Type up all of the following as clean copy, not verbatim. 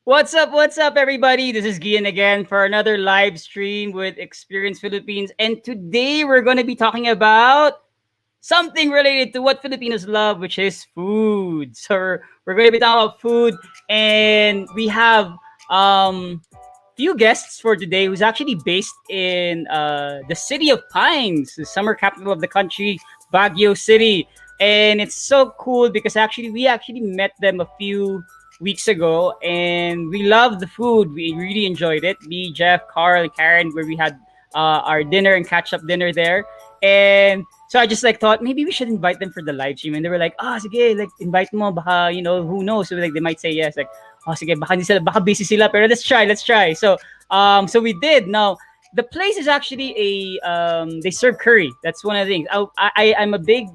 What's up, everybody? This is Gian again for another live stream with Experience Philippines. And today we're going to be talking about something related to what Filipinos love, which is food. So we're going to be talking about food. And we have few guests for today who's actually based in the city of Pines, the summer capital of the country, Baguio City. And it's so cool because actually we actually met them a few weeks ago and we loved the food. We really enjoyed it. Me, Jeff, Carl, and Karen, where we had our dinner and catch up dinner there. And so I just like thought maybe we should invite them for the live stream. And they were like, sige, like invite mo, baka, who knows? So like they might say yes. Like, sige, baka, hindi sila, baka busy sila, pero let's try. So we did. Now, the place is actually they serve curry. That's one of the things. I'm a big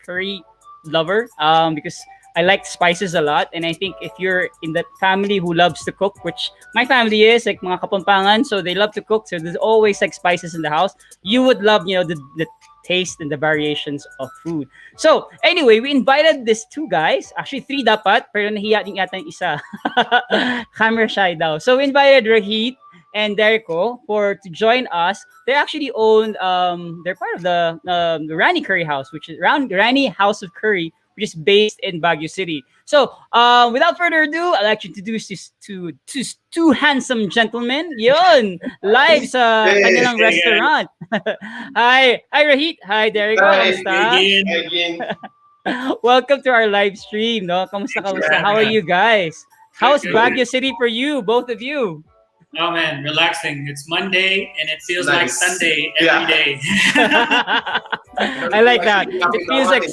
curry lover because I like spices a lot, and I think if you're in that family who loves to cook, which my family is, like mga Kapampangan, so they love to cook, so there's always like spices in the house. You would love, the taste and the variations of food. So anyway, we invited these two guys, actually three dapat, pero nahiya din yata yung isa. Camera shy daw. So we invited Raheet and Derricho to join us. They actually own they're part of the Ranee Curry House, which is around Ranee House of Curry, which is based in Baguio City. So, without further ado, I'd like to introduce this to two handsome gentlemen. Yun, live sa kanilang restaurant. Hi Raheet. Hi, Derrico. Kamusta? Again. Welcome to our live stream. No, kamusta? How are you guys? How's Baguio City for you, both of you? Oh man, relaxing. It's Monday and it feels like Sunday every day. I like that. It feels like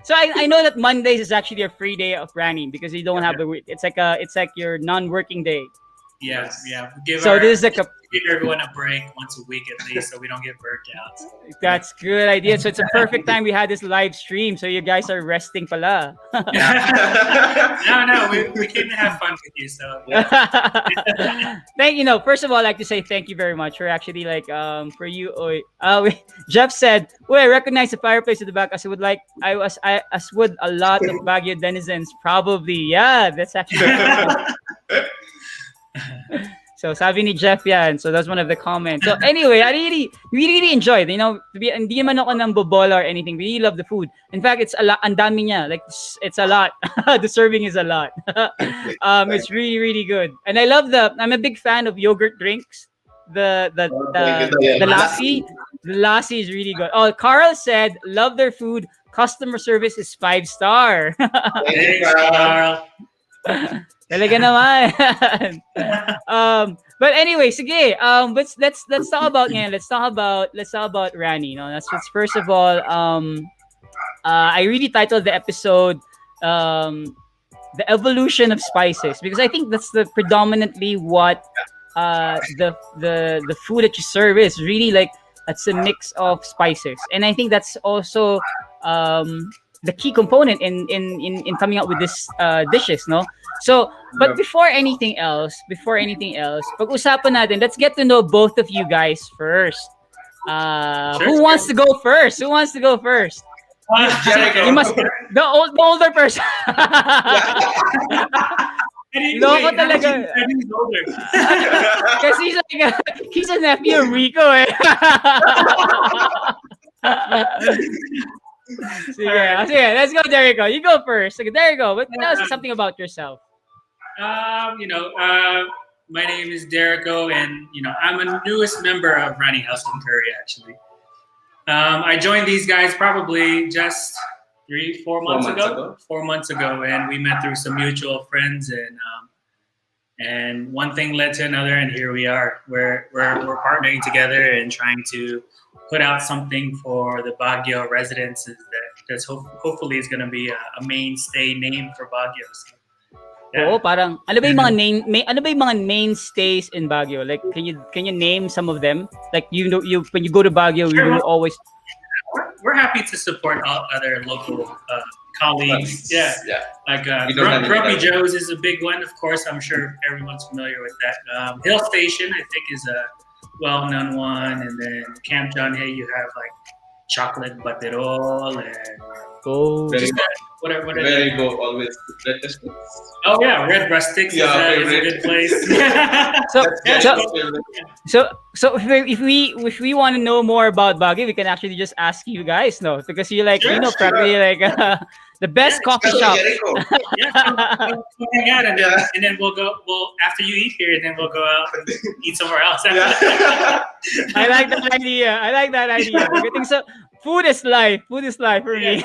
so I know that Mondays is actually a free day of Ranee because you don't have the it's like your non-working day. Yes, yeah. This is like give everyone a break once a week at least so we don't get burnt out. That's good idea. So it's a perfect time we had this live stream. So you guys are resting pala. No, we came to have fun with you. So thank you. First of all, I'd like to say thank you very much for actually for you. Jeff said, "Oh, I recognize the fireplace at the back as would a lot of Baguio denizens probably." Yeah, that's actually. So sabi ni Jeff yan. So that's one of the comments. So anyway, we really enjoyed. Hindi man ako nang bobola or anything. We really love the food. In fact, it's a lot. Ang dami niya. Like it's a lot. The serving is a lot. It's really really good. And I love I'm a big fan of yogurt drinks. The lassi. The lassi is really good. Oh, Carl said love their food. Customer service is 5-star. Thanks, Carl. Talaga naman. But anyway, sige. Let's talk about Let's talk about Ranee. That's first of all. I really titled the episode "The Evolution of Spices" because I think that's the predominantly what the food that you serve is really like. It's a mix of spices, and I think that's also the key component in coming up with this dishes, no? So, but before anything else, pag-usapan natin, let's get to know both of you guys first. Who wants to go first? You must the older person. Loko talaga. Kasi he's a nephew of Rico eh. Sige, let's go, Derrico. You go first. Okay, Derrico, but tell us something about yourself. My name is Derrico, and I'm a newest member of Ranee House of Curry. Actually, I joined these guys probably just 4 months ago. 4 months ago, and we met through some mutual friends, and one thing led to another, and here we are. We're partnering together and trying to put out something for the Baguio residents that's hopefully is going to be a mainstay name for Baguio. So, yeah. Oo, parang ano ba yung mga mainstays in Baguio? Like can you name some of them? Like you when you go to Baguio, you will always. We're happy to support all other local colleagues. Yeah. Like Grumpy Joe's is a big one. Of course, I'm sure everyone's familiar with that. Hill Station, I think, is a well-known one, and then Camp John Hay, you have like chocolate baterol and Oh. Very, Just what are very they? go always. Red Testaments. Oh yeah, Red Rustics Yeah, is a favorite. good place. So That's Yeah, so Jericho's favorite. so if we want to know more about Baguio, we can actually just ask you guys, no, because you like sure, sure. practically like the Yeah, best coffee Especially shops. Jericho. yeah. Come hang out, Yeah. and then we'll go. We'll after you eat here, then we'll go out and eat somewhere else. After Yeah. I like that idea. I like that idea. Because I think so. Food is life. Food is life for Yeah, me.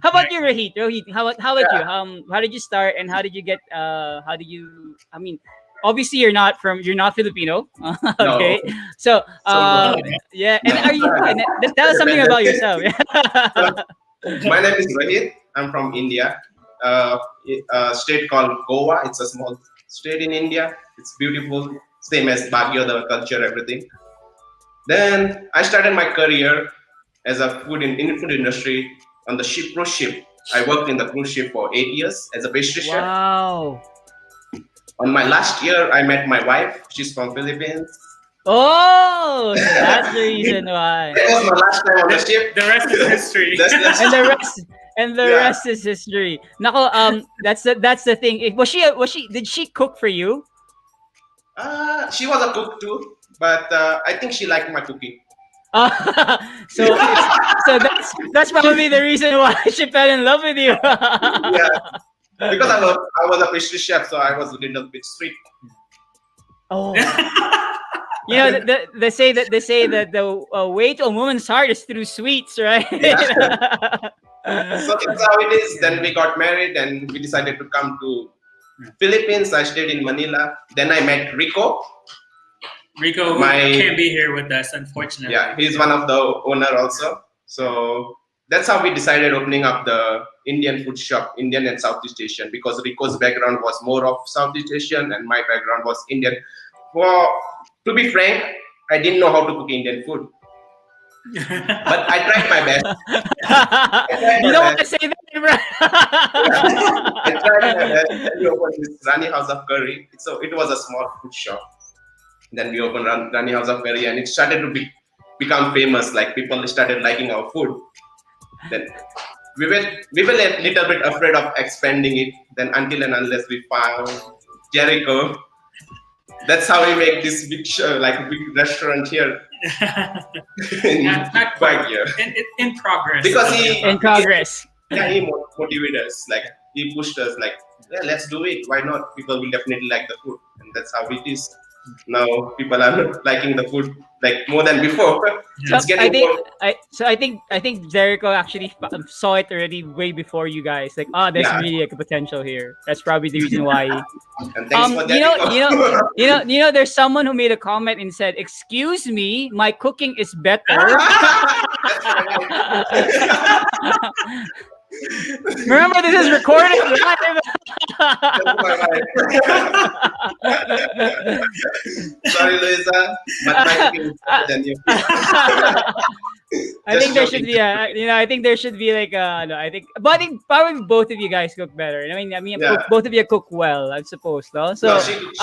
How about you, exactly. Raheet? Raheet, how about you? How did you start and how did you get? How did you? I mean, obviously you're not Filipino. No. Okay, so So Oh, yeah, and no. are you? And tell us something about yourself. So, my name is Raheet. I'm from India. Uh, a state called Goa. It's a small state in India. It's beautiful, same as Baguio, the culture, everything. Then I started my career as a in food industry on the cruise ship. I worked in the cruise ship for 8 years as a pastry chef. Wow. On my last year, I met my wife. She's from Philippines. Oh, so that's the That reason why. was my last time on the ship. the rest is history. That's And the rest and the yeah. rest is history. Nako, that's the thing. Was she did she cook for you? She was a cook too, but I think she liked my cooking. Uh, so that's probably the reason why she fell in love with you. Yeah, because I was a pastry chef, so I was a little bit strict. Oh, they say that the way to a woman's heart is through sweets, right? Yeah. So that's how it is. Then we got married and we decided to come to Philippines. I stayed in Manila. Then I met Rico. Rico who My can't be here with us, unfortunately. Yeah, he's one of the owner also. So that's how we decided opening up the Indian food shop, Indian and Southeast Asian, because Rico's background was more of Southeast Asian and my background was Indian. Well, to be frank, I didn't know how to cook Indian food, but I tried my best. I tried You my don't want to best. say that, right? Yeah. I tried my best. Then we opened this Ranee House of Curry. So it was a small food shop. Then we opened Ranee House of Curry, and it started to become famous. Like people started liking our food. Then we were a little bit afraid of expanding it. Then until and unless we found Jericho, that's how we make this big show, like big restaurant here in Not quite. Baguio. In progress. Because In progress. he motivated us, like he pushed us, like yeah, let's do it. Why not? People will definitely like the food, and that's how it is. Now people are liking the food like more than before. So It's I getting think more. I think Derrico actually saw it already way before you guys. Like, oh, there's Yeah, really like a potential here. That's probably the reason why. and thanks for You know, that. you know, there's someone who made a comment and said, "Excuse me, my cooking is better." That's right. Remember, this is recorded live. That's my wife. Sorry, Luisa, but my cooking is better than you. I Just think there should joking. be I think there should be like no, but I think probably both of you guys cook better. I mean, Yeah. both of you cook well, I suppose, no? No, So, she cooks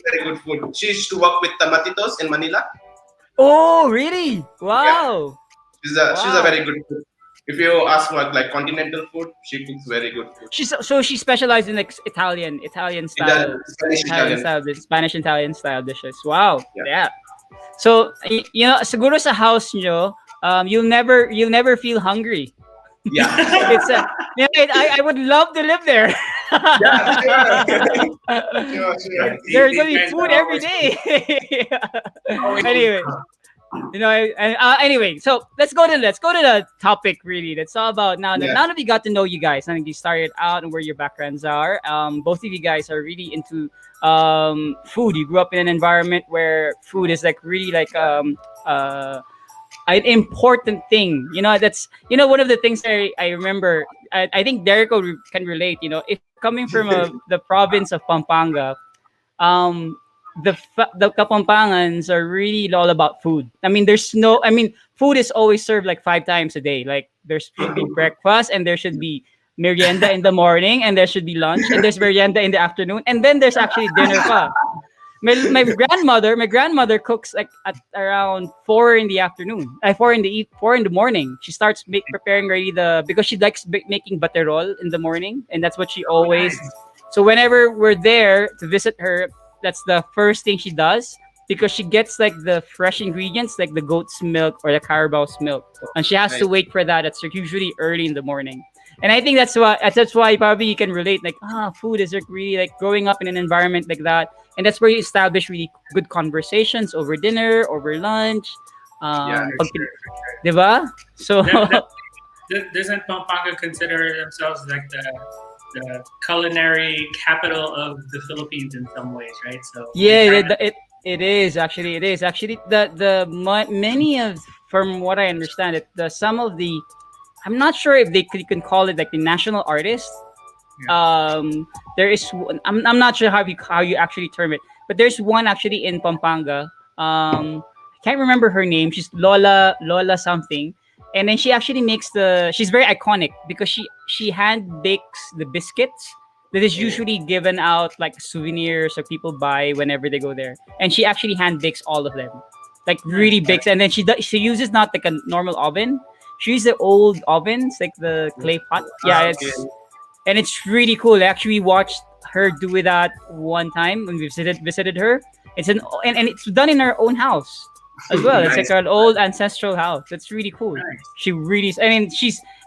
very good food. She used to work with Tamatitos in Manila. oh, really? Yeah, Wow. she's a Wow. very good cook. If you ask for like continental food, she cooks very good food. She specialized in like Italian She does style, Spanish Italian. Spanish Italian style dishes. Wow. Yeah. Yeah. So, siguro sa house nyo, you'll never feel hungry. Yeah. It's I would love to live there. Yeah, sure. There's These gonna be guys food are every always day. always Anyway, anyway, so let's go to the topic. Really, that's all about now. Yeah. Now that we got to know you guys, now that you started out and where your backgrounds are. Both of you guys are really into food. You grew up in an environment where food is like really like an important thing. That's one of the things I remember. I think Derrico can relate. If coming from the province of Pampanga, um, the Kapampangans are really all about food. I mean, food is always served like 5 times a day. Like there should be breakfast, and there should be merienda in the morning, and there should be lunch, and there's merienda in the afternoon, and then there's actually dinner pa. my grandmother cooks like at around 4 in the afternoon. 4 in the morning. She starts preparing already because she likes making butterol in the morning, and that's what she Oh, always. nice. So whenever we're there to visit her, that's the first thing she does because she gets like the fresh ingredients, like the goat's milk or the carabao's milk, and she has to Nice. wait for that. That's usually early in the morning. And I think that's why probably you can relate. Like food is like really like growing up in an environment like that, and that's where you establish really good conversations over dinner, over lunch. Yeah, For Pag, sure, for sure. diba? So Doesn't Pampanga consider themselves like the culinary capital of the Philippines in some ways, right? So they yeah, try it is actually many of from what I understand it the some of the I'm not sure if you can call it like the national artist. yeah. There is I'm not sure how you actually term it, but there's one actually in Pampanga. I can't remember her name. She's Lola something, and then she actually makes she's very iconic because she hand bakes the biscuits that is Oh, usually given out like souvenirs or people buy whenever they go there, and she actually hand bakes all of them, like Nice. really bakes, and then she uses not like a normal oven. She uses the old ovens, like the clay pot. Yeah, okay. and it's really cool. I actually watched her do that one time when we visited her. And it's done in her own house as well. It's like Nice. an old ancestral house. That's really cool. Nice. She really, I mean,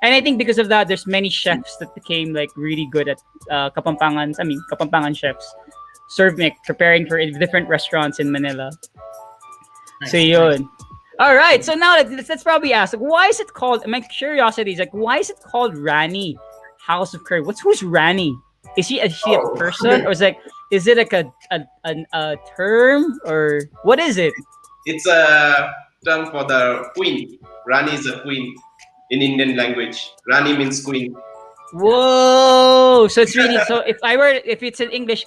and I think because of that, there's many chefs that became like really good at Kapampangan chefs serving, preparing for different restaurants in Manila. So Nice. yun. All right, so now let's probably ask, like, why is it called? My curiosity is like, why is it called Ranee House of Curry? Who's Ranee? Is she a Oh, person, or is it like a term, or what is it? it's a term for the queen. Rani is a queen in Indian language. Rani means queen. Whoa! So it's really if it's in English,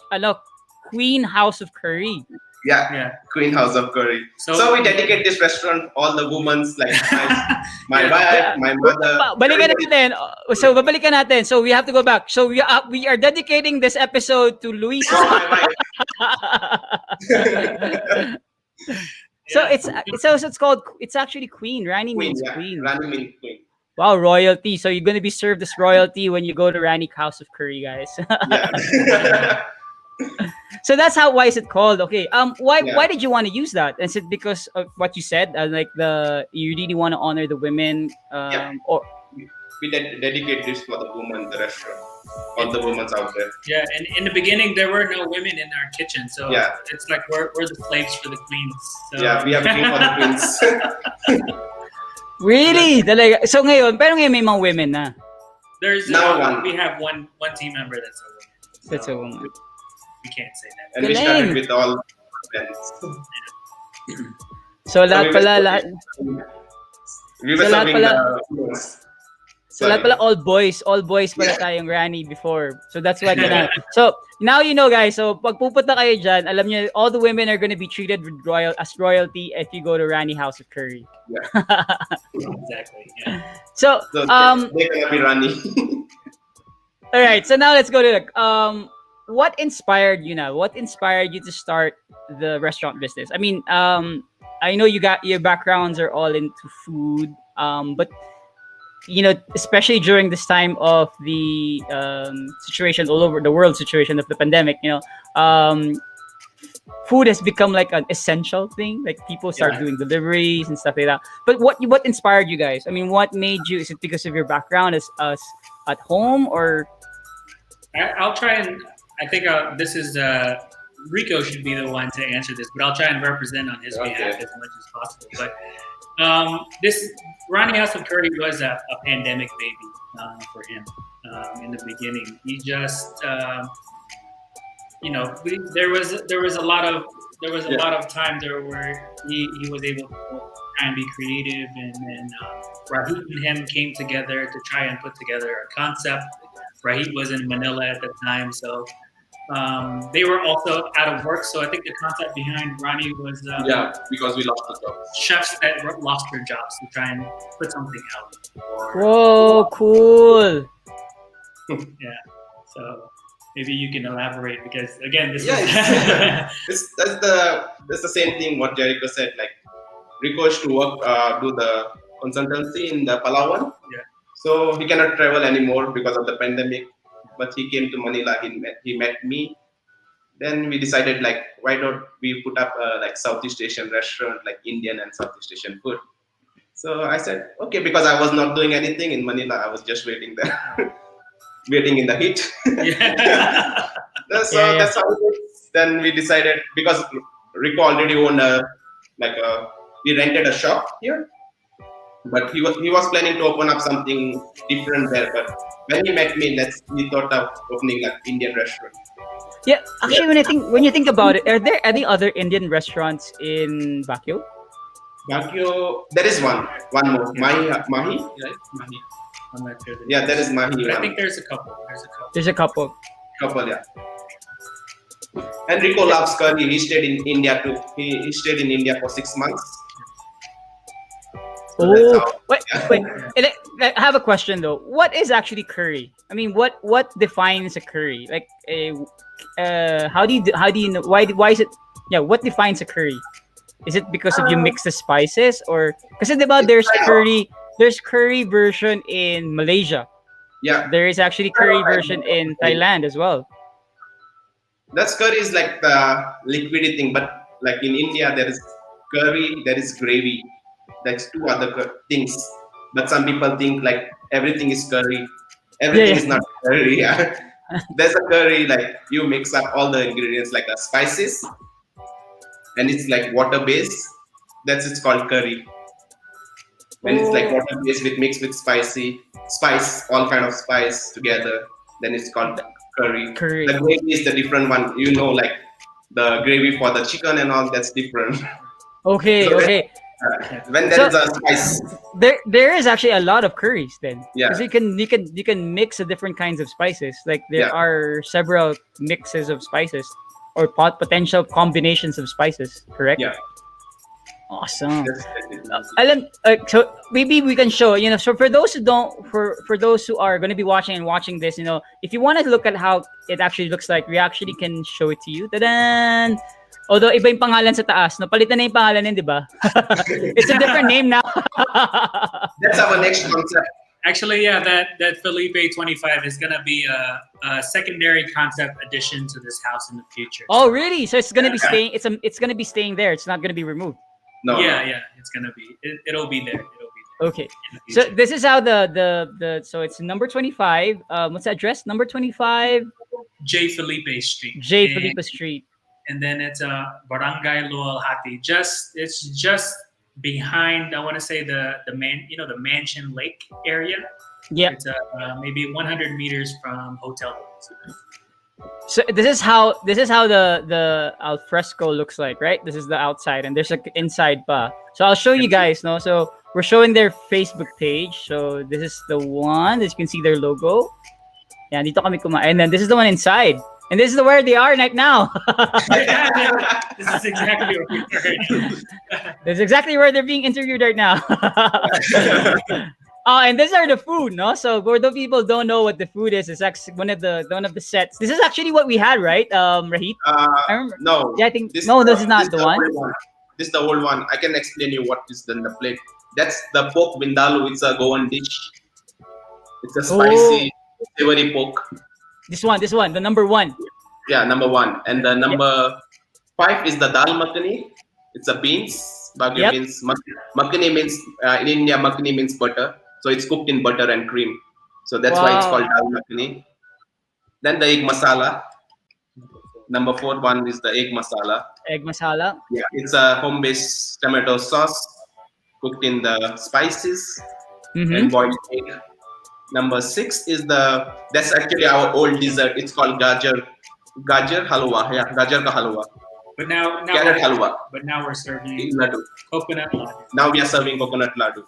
Queen House of Curry. Yeah, Yeah. Queen House of Curry. So- So we dedicate this restaurant all the women's like my Yeah. wife, my mother. Balikan everybody. natin. So babalikan natin. So we have to go back. So we are dedicating this episode to Luis. For my wife. So Yeah. it's called, it's actually Queen. Ranee Queen, means yeah. queen. Rani means queen. Wow, royalty. So you're gonna be served as royalty when you go to Ranee House of Curry, guys. Yeah. So that's why is it called? Okay. Why Yeah. why did you want to use that? Is it because of what you said? Like you really want to honor the women? Yeah. Or We dedicate this for the women, the restaurant. All the women out there. Yeah, and in the beginning there were no women in our kitchen, so Yeah. it's like we're the slaves for the queens. So, Yeah, we have a queen for the queens. really? Talaga? So pero ngayon may mga women na. There's Now one. we have one team member that's a woman. That's a So woman. We can't say that. And we Galing. started with all friends. So lahat pala We were So lahat serving pala- the queens. So lahat pala all boys pala tayong Ranee before. So that's why So now you know, guys. So pag pupunta kayo dyan, alam niyo all the women are gonna be treated with royalty if you go to Ranee House of Curry. Exactly. Yeah. So So they cannot be running. all right. So now let's go to what inspired you now? What inspired you to start the restaurant business? I mean, I know you got your backgrounds are all into food, but especially during this time of the situation all over the world, situation of the pandemic, food has become like an essential thing. Like people start Yeah. doing deliveries and stuff like that. But what inspired you guys? I mean, what made you? Is it because of your background as us at home, or I'll try and I think this is Rico should be the one to answer this, but I'll try and represent on his Okay. behalf as much as possible. But this Ranee House of Curry was a pandemic baby for him in the beginning. He just there was a lot of time there where he was able to try and be creative, and then Raheet and him came together to try and put together a concept. Raheet was in Manila at the time, so they were also out of work. So I think the concept behind Ranee was Yeah, because we lost the job. chefs that lost their jobs to try and put something out. whoa, cool. So maybe you can elaborate because again, this Yeah, is that's the same thing what Jericho said. Like Rico is to work, do the consultancy in the Palawan. Yeah. So he cannot travel anymore because of the pandemic. But he came to Manila. He met me. Then we decided like why not we put up a like Southeast Asian restaurant like Indian and Southeast Asian food. So I said okay because I was not doing anything in Manila. I was just waiting there, waiting in the heat. yeah. So Yeah, yeah. that's how it is. Then we decided because Rico already owned he rented a shop here, but he was planning to open up something different there. But when he met me, we thought of opening like Indian restaurant. Yeah, actually, when you think about it, are there any other Indian restaurants in Baguio? Baguio, there is one more. Mahi, right? Money. I'm not sure. Yeah, there is Mahi. But I One. think there's a couple. There's a couple. Couple, yeah. And Rico loves curry. He stayed in India too. He stayed in India for 6 months. So that's Oh, how- wait, yeah. wait. I have a question though. What is actually curry? I mean, what defines a curry? Like, how do you know why is it? Yeah, what defines a curry? Is it because of you mix the spices or because there's curry version in Malaysia. Yeah, There is actually curry version in Thailand as well. that's curry is like the liquidy thing, but like in India there is curry, there is gravy. That's two other things. But some people think like everything is curry. Everything Yeah. is not curry. Yeah. There's a curry like you mix up all the ingredients like spices, and it's like water based. It's called curry. When it's like water based with mixed with spice, all kind of spice together, then it's called curry. Curry. The gravy is the different one. Like the gravy for the chicken and all that's different. Okay, So okay. When there is a spice, There is actually a lot of curries then. Yeah. Because you can mix the different kinds of spices. Like there Yeah. are several mixes of spices or potential combinations of spices. Correct. Yeah. Awesome. that's Alan, so maybe we can show, so for those who don't, for those who are going to be watching this, if you want to look at how it actually looks like, we actually can show it to you. Ta-dan! Although iba yung pangalan sa taas, no? Palitan na yung pangalan yun, di ba? It's a different name now. that's our next concept. Actually, yeah, that Felipe 25 is gonna be a secondary concept addition to this house in the future. Oh, really? So it's going to be staying, it's going to be staying there. It's not going to be removed. No. Yeah, it's gonna be. It'll be there. Okay. In the So future. this is how so it's number 25. What's the address? Number 25, J. Felipe Street. J. And- Felipe Street. And then it's Barangay Lualhati. It's just behind. I want to say the Mansion Lake area. Yeah. It's maybe 100 meters from Hotel. So this is how the al fresco looks like, right? This is the outside, and there's an inside pa. So I'll show you guys, no. So we're showing their Facebook page. So this is the one. As you can see, their logo. Yeah, dito kami kumain. And then this is the one inside, and this is where they are right now. This is exactly what we heard. That's exactly where they're being interviewed right now. Oh, and these are the food, no? So for the people don't know what the food is, it's actually one of the sets. This is actually what we had, right? Raheet? I remember. No. Yeah, I think this is not the one. old one. This is the old one. I can explain you what is in the plate. That's the pork vindaloo. It's a Goan dish. It's a spicy, savory pork. This one, the number one. Yeah, number one. And the number 5 is the dal makhani. It's a beans, Baguio Yep. beans. Makhani means in India, makhani means butter. So it's cooked in butter and cream. So that's why it's Wow. called dal makhani. Then the egg masala. Number 4 one is the egg masala. Egg masala. Yeah, it's a home-based tomato sauce cooked in the spices Mm-hmm. and boiled egg. Number 6 is that's actually our old dessert. It's called gajar halwa. Yeah, gajar ka halwa. But now Carrot halwa. But now we're serving Laddu. coconut laddu. Now we are serving coconut laddu.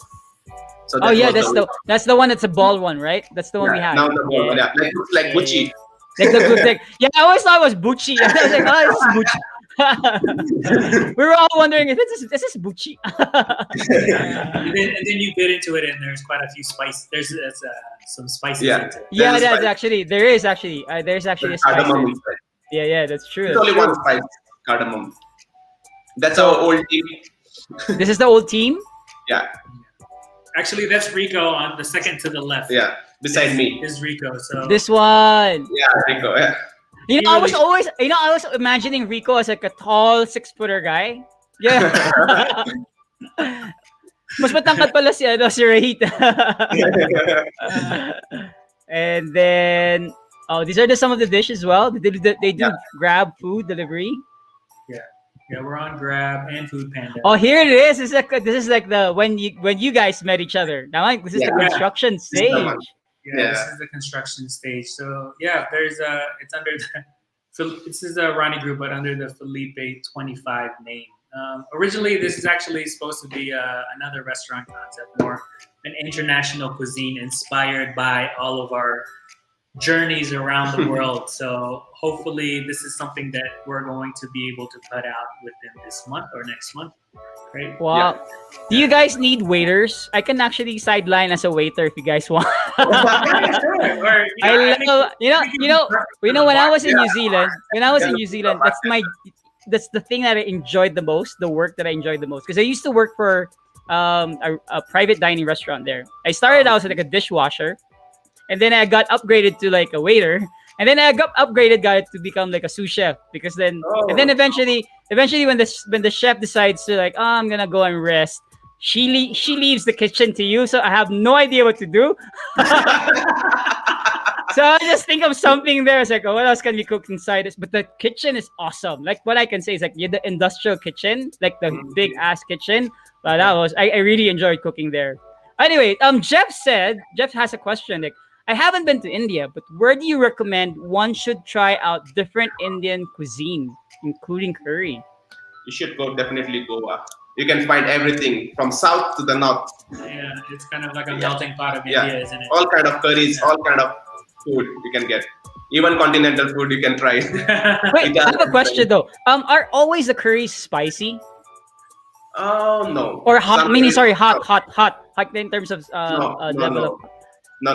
So Oh that yeah, was that's the one that's a ball one, right? That's the one we had. Now the ball, Yeah. yeah. Like, looks like Yeah, Gucci. Like the good thing. Yeah, I always thought it was Bucci. I was like, oh, this is Bucci. We were all wondering if this is buchi. And then you get into it, and there's quite a few spices. There's some spices Yeah. into it. Yeah, There's a that's spice. actually there's actually a There's spice. cardamom inside. Yeah, that's true. It's That's only true. one spice, cardamom. That's So- our old team. This is the old team. Yeah, Actually, that's Rico on the second to the left. yeah. Beside me. Is Rico. So This one. Yeah, Rico. Yeah. You He know, really- I was imagining Rico as like a tall 6-footer guy. Yeah. Mas matangkad pala si Raheet. And then these are some of the dishes as well. They do Yeah. grab food delivery. yeah, we're on Grab and Food Panda. Oh, here it is. This is like the when you guys met each other. Now this is the Yeah. construction This is the stage. one. Yeah, this Yeah. is the construction stage. So yeah, it's under this is the Ronnie Group, but under the Felipe 25 name. Originally, this is actually supposed to be another restaurant concept, more an international cuisine inspired by all of our journeys around the world. So hopefully, this is something that we're going to be able to put out within this month or next month. Right? Wow. Do you guys need waiters? I can actually sideline as a waiter if you guys want. Or, you know, I think you know when I was in New Zealand, Yeah. that's the thing that I enjoyed the most, the work that I enjoyed the most, because I used to work for a private dining restaurant there. I started out as like a dishwasher, and then I got upgraded to like a waiter, and then I got to become like a sous chef, because then and then eventually when the chef decides to like, oh, I'm gonna go and rest, she leaves the kitchen to you, so I have no idea what to do. So I just think of something there. It's like, oh, what else can be cooked inside this? But the kitchen is awesome. Like what I can say is like the industrial kitchen, like the big ass kitchen. But I really enjoyed cooking there. Anyway, Jeff has a question. Like, I haven't been to India, but where do you recommend one should try out different Indian cuisine, including curry? You should definitely Goa. You can find everything from south to the north. Yeah, it's kind of like a melting pot of Yeah. India, isn't it? All kind of curries, all kind of food you can get. Even continental food you can try. Wait, I have a question though. Are always the curries spicy Oh no. or hot? Some Meaning, curries- sorry, hot in terms of No, level of. no.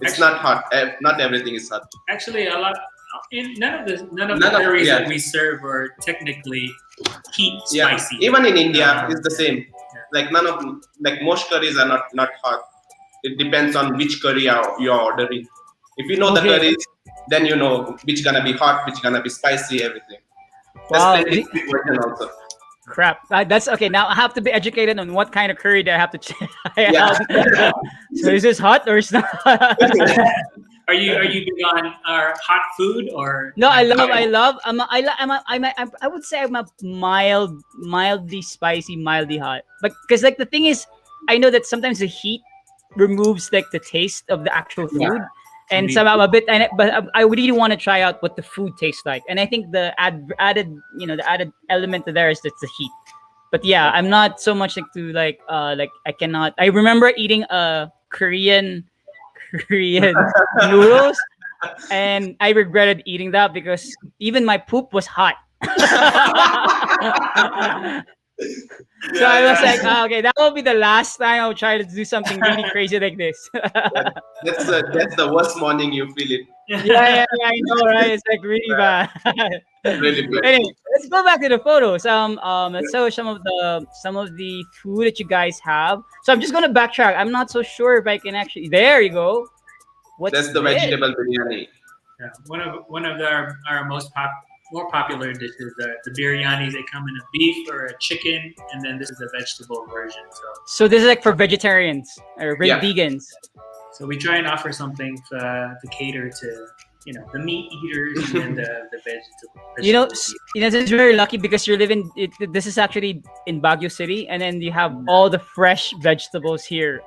It's Actually- not hot. Not everything is hot. Actually, none of the None curries of- yeah. that we serve are technically heat Yeah. spicy. Even in India, it's the same. Yeah. Like most curries are not hot. It depends on which curry you're ordering. If you know the Okay. curries, then you know which gonna be hot, which gonna be spicy, everything. There's Wow. plenty of version also. Crap. That's okay. Now I have to be educated on what kind of curry that I have to try Yeah. out. So is this hot or is not? Are you big on our hot food or No, I would say I'm a mildly spicy, mildly hot. But because like the thing is, I know that sometimes the heat removes like the taste of the actual food. Yeah. And Me so I'm a bit, but I really want to try out what the food tastes like. And I think the added element to there is that's the heat. But yeah, I'm not so much like to like I cannot. I remember eating a Korean noodles, and I regretted eating that because even my poop was hot. So I was like, okay, that will be the last time I'll try to do something really crazy like this. That's the worst morning you feel it. Yeah, I know, right? It's like really bad. Really bad. Anyway, let's go back to the photos. Let's show some of the food that you guys have. So I'm just gonna backtrack. I'm not so sure if I can actually. There you go. What's That's the this? vegetable biryani. Yeah, one of our more popular dishes, the biryanis. They come in a beef or a chicken, and then this is the vegetable version. So this is like for vegetarians or Yeah. vegans. So we try and offer something to cater to the meat eaters and the vegetable. This is very lucky because you're living. This is actually in Baguio City, and then you have all the fresh vegetables here.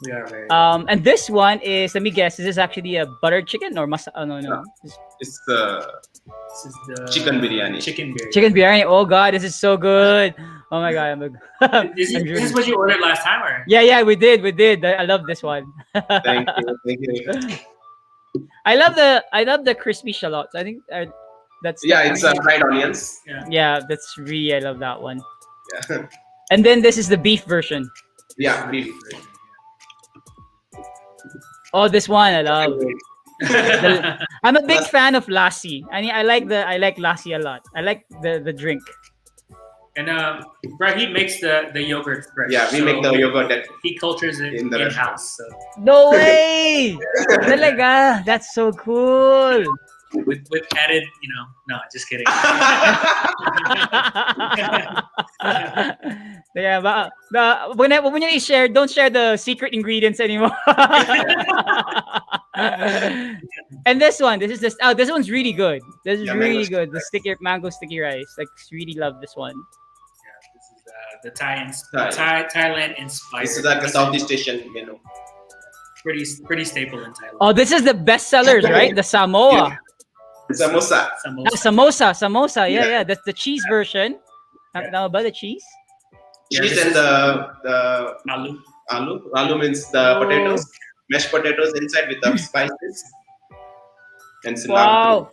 We are very. And this one is, let me guess, is this actually a buttered chicken or no? No. It's This is the chicken biryani. Chicken biryani. Chicken biryani. Oh god, this is so good. Oh my god, Is this what you ordered last time, or? Yeah, we did. I love this one. Thank you. I love the crispy shallots. I think That's it's fried onions. yeah, that's really I love that one. Yeah, And then this is the beef version. yeah, beef. Oh, this one I love. I'm a big Plus- fan of lassi. I mean, I like lassi a lot. I like the drink. And Raheet makes the yogurt fresh. Yeah, we make the yogurt at He cultures it in the in restaurant. house. So No way! Talaga, that's so cool. with added, no, just kidding. Yeah, but when you share, don't share the secret ingredients anymore. And this one's really good. This is Yeah, really mango good. The sticky mango sticky rice. Like, really love this one. This is the Thailand inspired. This is like a Southeast Asian menu. Pretty staple in Thailand. Oh, this is the best sellers, right? The Samoa. Samosa. Samosa. Yeah, Yeah. yeah. That's the cheese version. Now about the cheese. Cheese and the Alu. aloo. Aloo means the potatoes, mashed potatoes inside with the spices and cilantro. Wow.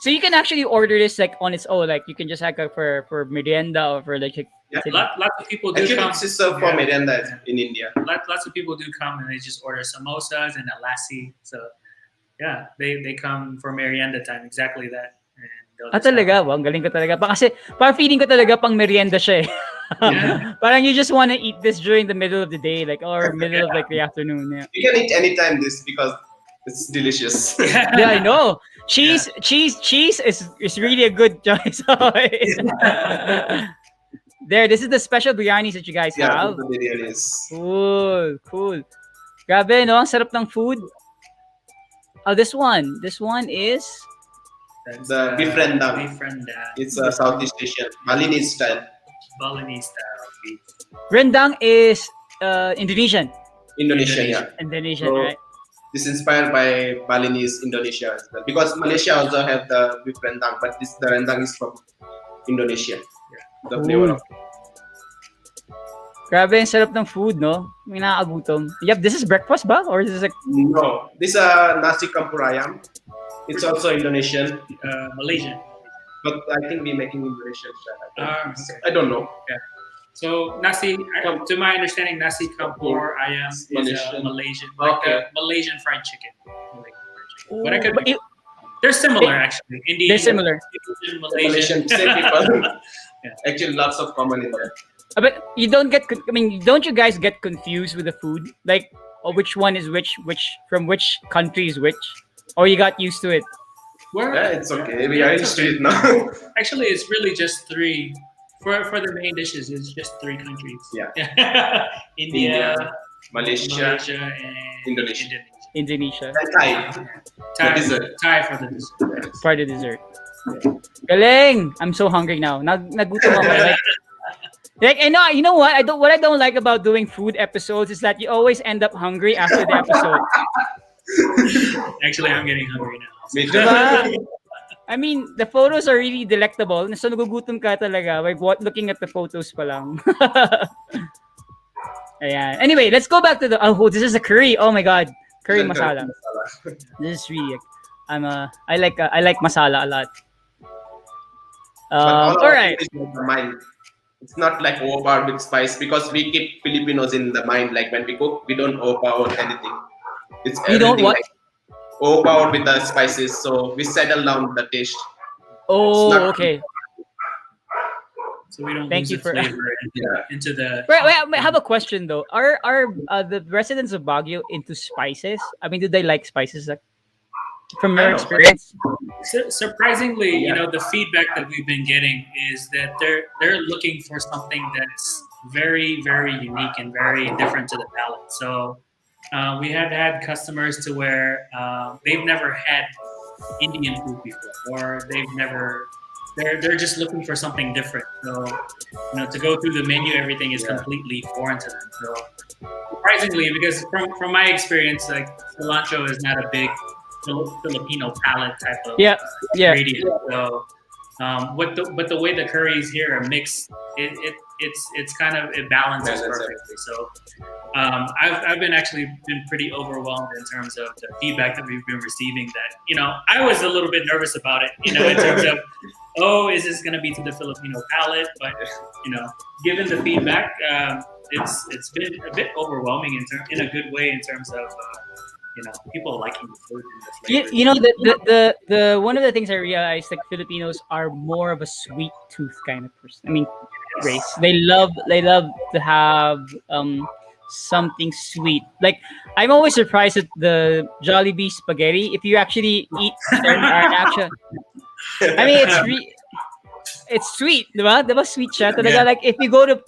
So you can actually order this like on its own. Like you can just have it for merienda or for like. Yeah. Lots of people do Actually, come. it's just for merienda in India. Lots of people do come and they just order samosas and a lassi. So yeah, they come for merienda time, exactly that. And they'll just Talaga? Wow, ang galing ko talaga. Kasi parang feeling ko talaga pang merienda siya eh. Yeah. Parang you just want to eat this during the middle of the day, like or middle of like the afternoon. Yeah. You can eat anytime this because it's delicious. Yeah, I know. Cheese is really a good choice. There, this is the special biryanis that you guys Yeah, have. the biryani is. Cool. Grabe, no? Ang sarap ng food. Oh, this one is That's, The beef rendang. Beef rendang. It's a Southeast Asian Balinese style. Balinese style beef. rendang is Indonesian. Indonesian, yeah. Indonesian, So, right? This is inspired by Balinese Indonesia as well. Because Malaysia also have the beef rendang, but the rendang is from Indonesia. The flavor of Grabe, ang sarap ng food, no? May nakakagutom. Yep, this is breakfast ba? Or is this like... No, this is nasi campur ayam. It's also Indonesian, Malaysian. but I think we're making Indonesian style. Okay. I don't know. So nasi, to my understanding, nasi campur ayam is Malaysian, like Okay. Malaysian fried chicken. Ooh, But I could. but it- They're similar, actually. Indian, They're similar. Indonesian, Malaysian, same people. Yeah. Actually, lots of common in there. But you don't get... I mean, don't you guys get confused with the food? Like, which one is which from which country is which? Or you got used to it? Where, Yeah, it's okay. We are used to it now. Actually, it's really just three. For the main dishes, it's just three countries. Yeah. India, Malaysia, and Indonesia. Indonesia. and Thai. Thai, The dessert. Thai for the dessert. For the dessert. Galing! I'm so hungry now. Nagutom ako. Like, and you know what? What I don't like about doing food episodes is that you always end up hungry after the episode. Actually, I'm getting hungry now. Me too. Diba? I mean, the photos are really delectable. So nagugutom ka talaga. Like, looking at the photos pa lang. Ayan. Anyway, let's go back to the... Oh, this is a curry. Oh my God. Curry masala. This is really... I like masala a lot. All right. Mind. It's not like overpowered with spice because we keep Filipinos in the mind. Like when we cook, we don't overpower anything. It's You don't everything what? like overpowered with the spices, so we settle down the taste. Oh, It's not- okay. So we don't Thank lose you the for- flavor Yeah. into the. Wait, I have a question though. Are the residents of Baguio into spices? I mean, do they like spices? Like, from I your know. experience? Surprisingly, Yeah. the feedback that we've been getting is that they're looking for something that's very, very unique and very different to the palate. So we have had customers to where they've never had Indian food before, or they're just looking for something different. So to go through the menu, everything is completely foreign to them. So surprisingly, because from my experience, like cilantro is not a big Filipino palate type of Yeah. ingredient. So, but the way the curries here are mixed, it's kind of it balances perfectly. So I've been pretty overwhelmed in terms of the feedback that we've been receiving. That I was a little bit nervous about it. In terms of is this going to be to the Filipino palate? But given the feedback, it's been a bit overwhelming in a good way in terms of people liking the food and the flavors. The one of the things I realized, like, Filipinos are more of a sweet tooth kind of person. I mean, race. They love to have something sweet. Like, I'm always surprised at the Jollibee spaghetti. If you actually eat certain actual, I mean, it's sweet, diba? Diba sweet siya? Talaga, Yeah. like, if you go to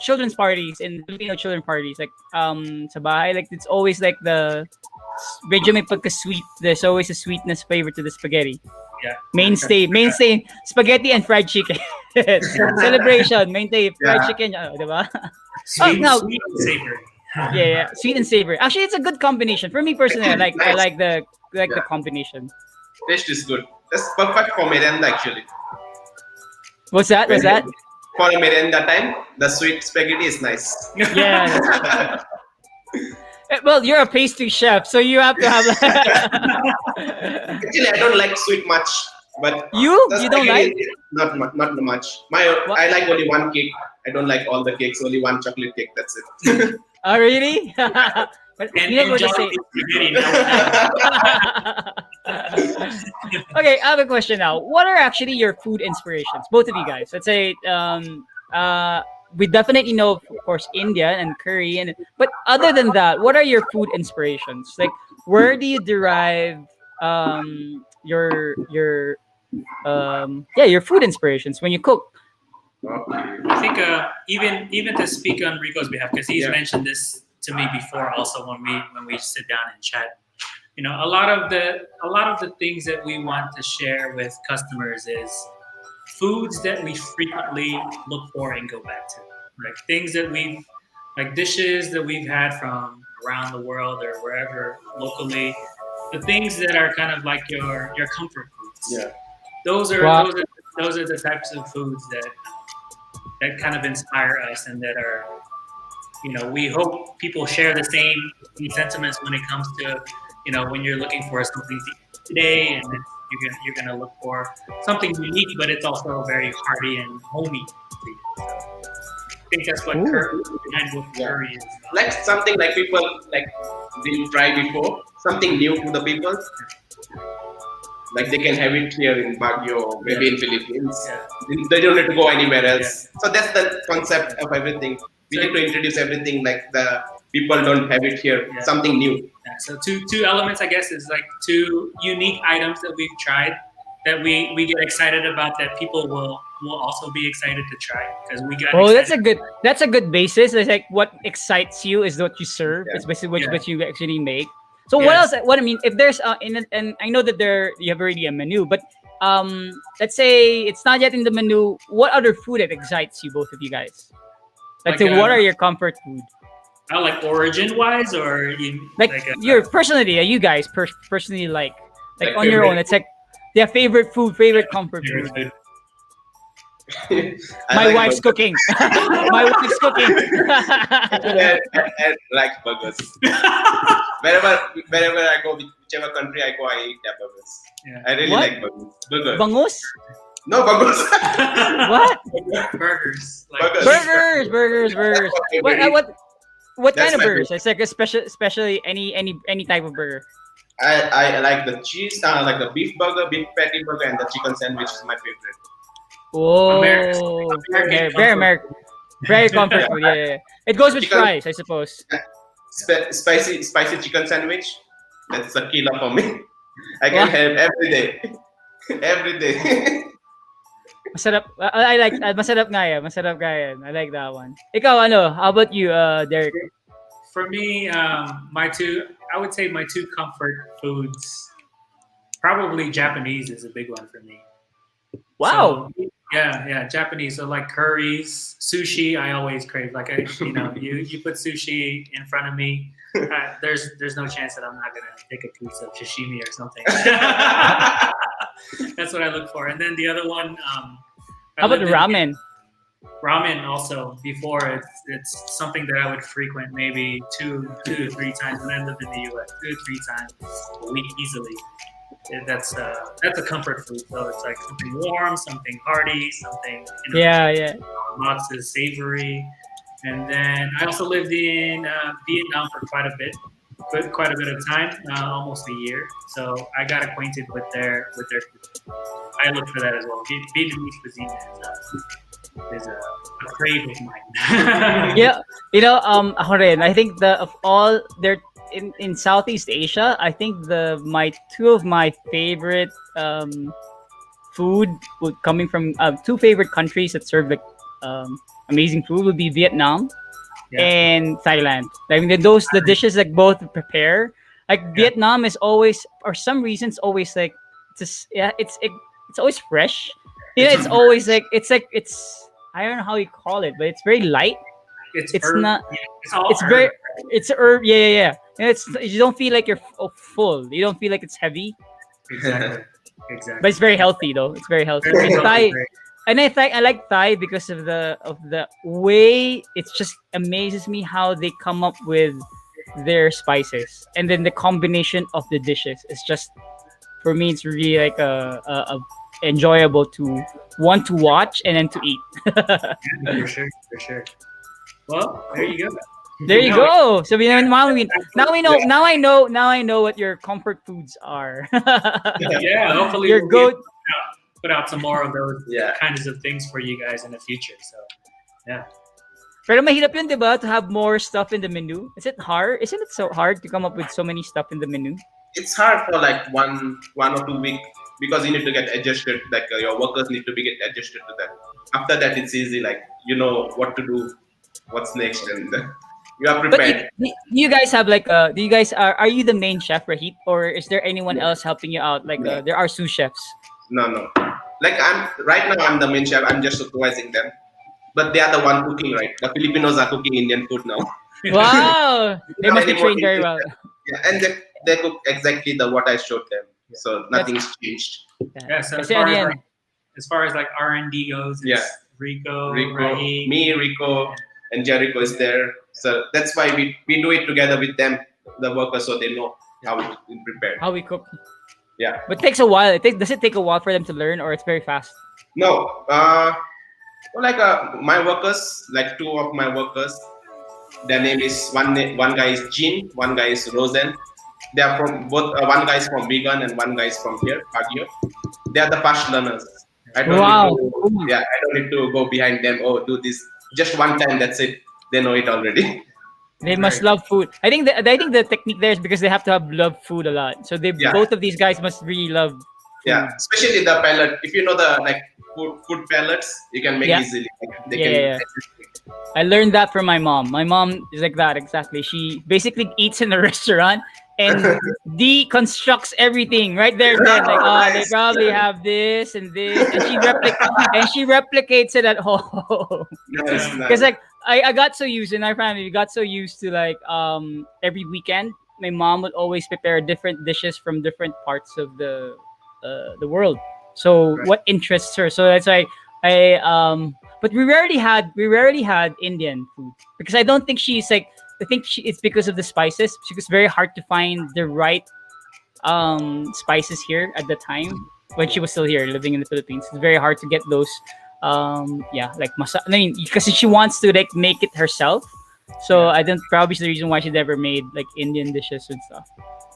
children's parties, in Filipino children parties, like, sa bahay, like, it's always like medyo may pagka-sweet. There's always a sweetness flavor to the spaghetti. Yeah. Mainstay, spaghetti and fried chicken. Celebration, mainstay, fried chicken, diba? Sweet, now- sweet and savory. Yeah, sweet and savory. Actually, it's a good combination. For me personally, I like the combination. Taste is good. That's perfect for merienda actually. What's that? For a merienda time, the sweet spaghetti is nice. Yeah. Well, you're a pastry chef, so you have to have. Actually, I don't like sweet much, but You don't like? Not much. What? I like only one cake. I don't like all the cakes. Only one chocolate cake. That's it. Oh, really? But And you know what to say. Jollibee spaghetti. Now Okay, I have a question now. What are actually your food inspirations, both of you guys? Let's say, we definitely know, of course, India and curry, but other than that, what are your food inspirations? Like, where do you derive your food inspirations when you cook? I think even to speak on Rico's behalf, because he's Yeah. mentioned this to me before, also when we sit down and chat. A lot of the things that we want to share with customers is foods that we frequently look for and go back to, like things that like dishes that we've had from around the world or wherever locally, the things that are kind of like your comfort foods. Yeah. Those are Wow. those are the types of foods that kind of inspire us and that are, we hope people share the same sentiments when it comes to, when you're looking for something to eat today, and you're gonna look for something unique, but it's also very hearty and homey to you. So I think that's what Ooh. curry is. Like something like people like didn't try before. Something new to the people. Like they can have it here in Baguio or maybe in Philippines. Yeah. They don't need to go anywhere else. So that's the concept of everything. We need to introduce everything like the people don't have it here. Yeah. Something new. Yeah, so two elements, I guess, is like two unique items that we've tried that we get excited about, that people will also be excited to try, because we got. Oh, excited. that's a good basis. It's like what excites you is what you serve. Yeah. It's basically Yeah. what you actually make. So what Yes. else? What I mean, if there's and I know that you have already a menu, but let's say it's not yet in the menu. What other food that excites you, both of you guys? Let's Like, say, what are your comfort food? Like origin wise, or Like, your personally, you guys personally like on your own. It's like their favorite food, favorite comfort food. food. My wife's cooking. My wife's cooking. I like burgers. Wherever I go, whichever country I go, I eat their burgers. Yeah. I really What? like burgers. Burgers. Bangus? No burgers. What? Burgers. Like Burgers. Burgers. What That's kind of my burgers? It's like especially any type of burger. I like the cheese, like the beef burger, beef patty burger, and the chicken sandwich is my favorite. Whoa. American Very American. Very comfort food. Yeah. It goes with Chicken- fries, I suppose. Spicy chicken sandwich. That's a killer for me. I can Wow. have every day. Every day. Masarap. I like masarap nga yan. Masarap nga yan. I like that one. Ikaw, ano? How about you, Derek? For me, I would say my two comfort foods, probably Japanese is a big one for me. Wow. So, yeah, Japanese. So like curries, sushi, I always crave. Like you put sushi in front of me, there's no chance that I'm not gonna take a piece of sashimi or something. That's what I look for. And then the other one. How about ramen? Ramen also before it's something that I would frequent maybe two to three times when I lived in the U.S. 2 to 3 times a week easily. That's a comfort food. So it's like something warm, something hearty, something Yeah, yeah. lots of savory. And then I also lived in Vietnam for quite a bit of time, almost a year. So I got acquainted with their food. I look for that as well. Vietnamese cuisine is a crave of mine. Yeah, ako rin, I think the of all their in Southeast Asia, I think the my two of my favorite food would coming from two favorite countries that serve like amazing food would be Vietnam Yeah. and Thailand. I mean, those the dishes like both prepare. Like Yeah. Vietnam is always, for some reason, it's always like it's always fresh. It's always like it's I don't know how you call it, but it's very light. It's It's herb. not. Yeah, it's all It's herb. very. It's herb. Yeah, yeah, yeah. And it's you don't feel like you're full. You don't feel like it's heavy, Exactly. Exactly. but it's very healthy though. It's very healthy. Very And healthy, Thai, very- and I like Thai because of the way it's just amazes me how they come up with their spices, and then the combination of the dishes is just, for me, it's really like a enjoyable to want to watch and then to eat. For sure, for sure. Well, there you go. There you Now go. So now we know now I know what your comfort foods are. Yeah, hopefully Your we'll goat. put out some more of those Yeah. kinds of things for you guys in the future. So, yeah. Pero mahirap yun, diba? To have more stuff in the menu. Is it hard? Isn't it so hard to come up with so many stuff in the menu? It's hard for like one or 2 week because you need to get adjusted. Like your workers need to be get adjusted to that. After that, it's easy. Like you know what to do, what's next, and you are But prepared. you guys have like do you guys are you the main chef, Raheet, or is there anyone else helping you out? Like No. there are sous chefs. No. Like I'm right now, I'm the main chef. I'm just supervising them, but they are the one cooking. Right, the Filipinos are cooking Indian food now. Wow, they must be trained very well. Yeah, and they cook exactly the what I showed them. So nothing's changed. Yeah, so Kasi ano yan, as far as like R&D goes, it's Yeah. Rico, Rico, Raheet. me, Rico, and Derricho is there. So that's why we do it together with them, the workers, so they know how to prepare. how we cook. Yeah. But it takes a while. Does it take a while for them to learn, or it's very fast? No, well, like my workers, like two of my workers, their name is one guy is Jean, one guy is Rosen. They are from both. One guy is from vegan and one guy is from here, Baguio. They are the fast learners. I don't Wow. need to, yeah, I don't need to go behind them. Oh, do this just one time. That's it. They know it already. They must love food. I think the technique there is because they have to have love food a lot. So Yeah. both of these guys must really love food. Yeah, especially the pellet. If you know the like food pellets, you can make Yeah. easily. Like, they Yeah. I learned that from my mom. My mom is like that exactly. She basically eats in a restaurant and deconstructs everything right there. Then like, oh, they Nice. probably have this and this, and she replicates it at home. Nice, Because nice. like I got so used in our family, we got so used to like every weekend, my mom would always prepare different dishes from different parts of the world. So Right. what interests her? So that's why I but we rarely had Indian food because I don't think she's like I think it's because of the spices. She was very hard to find the right spices here at the time when she was still here living in the Philippines. It's very hard to get those like I mean because she wants to like make it herself. So I don't probably is the reason why she never made like Indian dishes and stuff.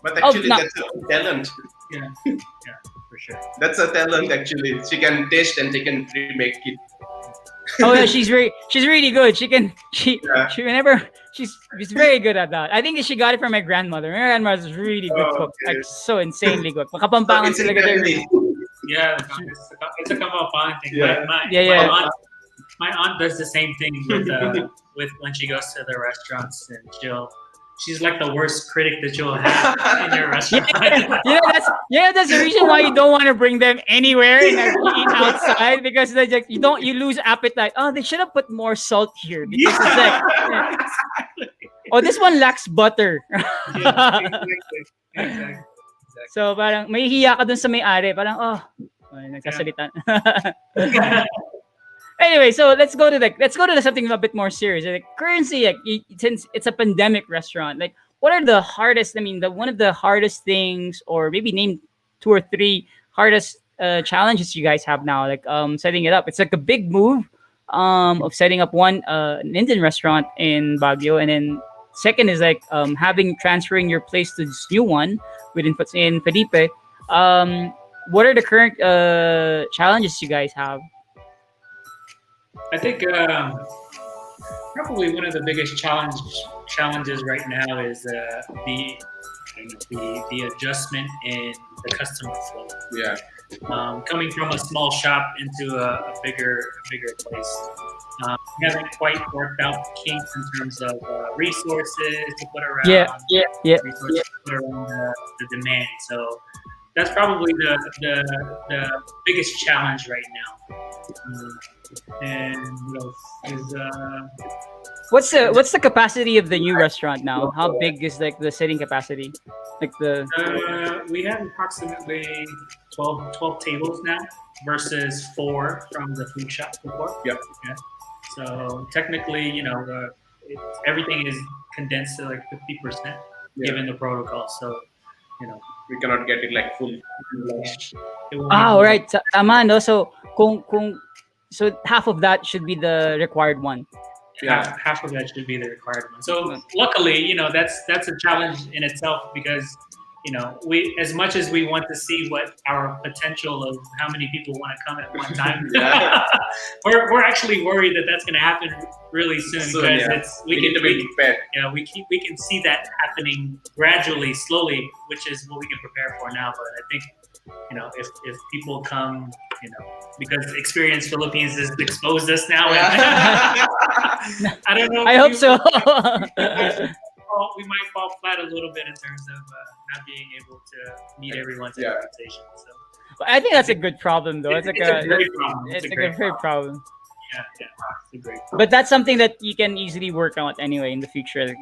But actually, no. that's a talent. Yeah, for sure. That's a talent. Actually, she can taste and she can remake it. Oh yeah, she's really good. She Yeah. she's very good at that. I think she got it from my grandmother. My grandmother's really good Oh, cook. okay. Like so insanely good. So Makapampangan it's sila kasi. exactly. Yeah, it's a Kamapan thing. Yeah. My aunt does the same thing with when she goes to the restaurants and she's like the worst critic that you'll have in your restaurant. That's the reason why you don't want to bring them anywhere and like, eat outside because they just you lose appetite. Oh, they should have put more salt here because it's like oh, this one lacks butter. Yeah, exactly. So parang mahihiya ka dun sa may-ari. Parang, nagsasalita. Anyway, so let's go to something a bit more serious. Like currency, like since it's a pandemic restaurant, like what are the hardest? I mean, the one of the hardest things, or maybe name two or three hardest challenges you guys have now, like setting it up. It's like a big move of setting up one an Indian restaurant in Baguio, and then second is like having transferring your place to this new one in Felipe. Um, what are the current challenges you guys have? I think probably one of the biggest challenges right now is the adjustment in the customer flow. Yeah. Coming from a small shop into a bigger place, we haven't quite worked out the kinks in terms of resources to put around, Yeah. resources to put around the demand. So that's probably the biggest challenge right now. And what else is What's the capacity of the new restaurant now? How big is like the sitting capacity? Like the we have approximately 12 tables now versus 4 from the food shop before. Yep. Yeah. So technically, everything is condensed to like 50% given the protocol. So, We cannot get it like full. it won't ah, be- all right. Tama, no? So so half of that should be the required one. half of that should be the required one. So luckily, that's a challenge in itself because we, as much as we want to see what our potential of how many people want to come at one time, Yeah. we're actually worried that that's going to happen really soon Soon, because yeah. we need to be prepared. we can see that happening gradually, slowly, which is what we can prepare for now. But I think if people come, because Experience Philippines has exposed us now. I don't know. I hope so. We might fall flat a little bit in terms of not being able to meet everyone's Yeah. expectations. So I think that's a good problem, though. It's like it's a great problem. it's a great problem. Yeah, it's a great problem. But that's something that you can easily work on anyway in the future. Like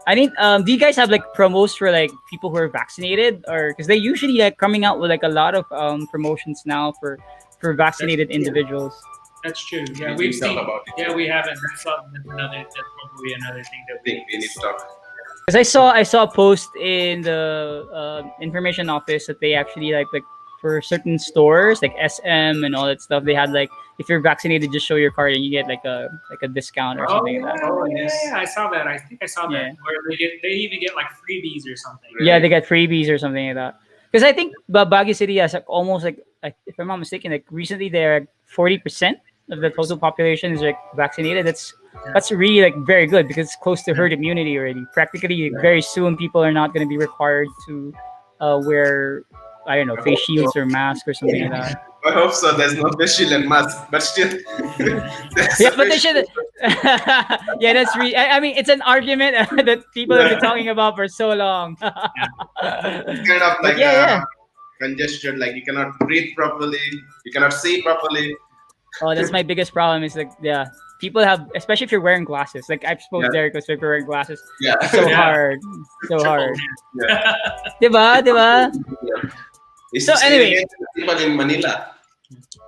I think, do you guys have like promos for like people who are vaccinated, or because they usually like coming out with like a lot of promotions now for vaccinated individuals. That's true. Yeah, We we've talk seen. about it. Yeah, we haven't. That's probably another thing that I think we need to talk. Because I saw a post in the information office that they actually like for certain stores like SM and all that stuff, they had like if you're vaccinated, just show your card and you get like a discount or something like that. Yeah, I saw that. I think I saw that. Yeah. Where they even get like freebies or something. Yeah, they get freebies or something like that. Because I think Baguio City has like almost like if I'm not mistaken, like recently they're 40% of the total population is like vaccinated. That's really like very good because it's close to herd immunity already. Practically, very soon people are not going to be required to wear, I don't know, face shields or mask or something like that. I hope so. There's no face shield and mask, but still. Yeah, but they should. Yeah, that's I mean, it's an argument that people have been talking about for so long. It's kind of like congested. Like you cannot breathe properly, you cannot see properly. Oh, that's my biggest problem. Is like, yeah, people have, especially if you're wearing glasses. Like I've spoken to Derricho, so if you're wearing glasses, Yeah. it's so Yeah. hard, so hard. Yeah. Diba? It's So just anyway. people in Manila,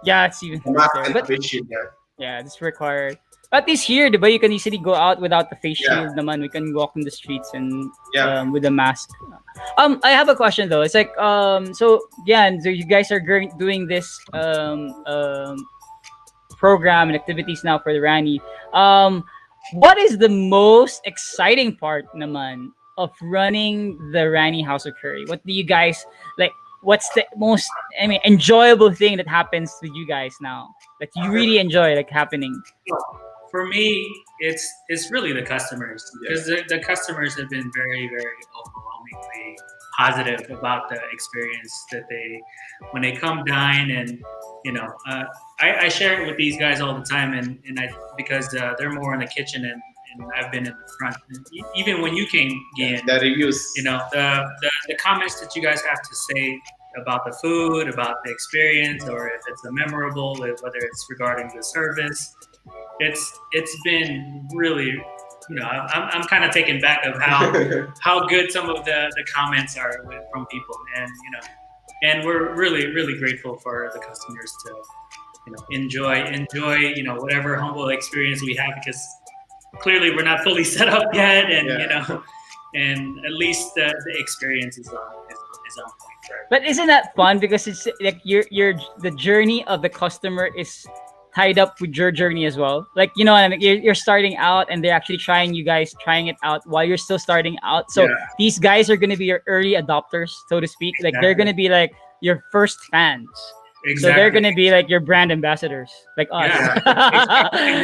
Yeah, it's even mask there. and But face shield. Yeah. yeah, it's required. At least here, diba, you can easily go out without the face Yeah. shield. Naman, we can walk in the streets and Yeah. with a mask. I have a question though. It's like so yeah, and so you guys are doing this program and activities now for the Ranee. What is the most exciting part, naman, of running the Ranee House of Curry? What do you guys like? What's the most, I mean, enjoyable thing that happens to you guys now that you really enjoy, like happening? For me, it's really the customers because the customers have been very, very overwhelmingly positive about the experience that when they come dine, and I share it with these guys all the time, and because they're more in the kitchen and I've been in the front. And even when you came in, The reviews. the comments that you guys have to say about the food, about the experience, or if it's a memorable, whether it's regarding the service, it's been really, I'm kind of taken back of how good some of the comments are from people, and we're really, really grateful for the customers to enjoy whatever humble experience we have, because clearly we're not fully set up yet, and and at least the experience is on point for everyone. But isn't that fun? Because it's like your the journey of the customer is tied up with your journey as well. Like, you know what I mean? You're starting out and they're actually trying it out while you're still starting out. So these guys are gonna be your early adopters, so to speak. Like they're gonna be like your first fans. So they're gonna be like your brand ambassadors, like us.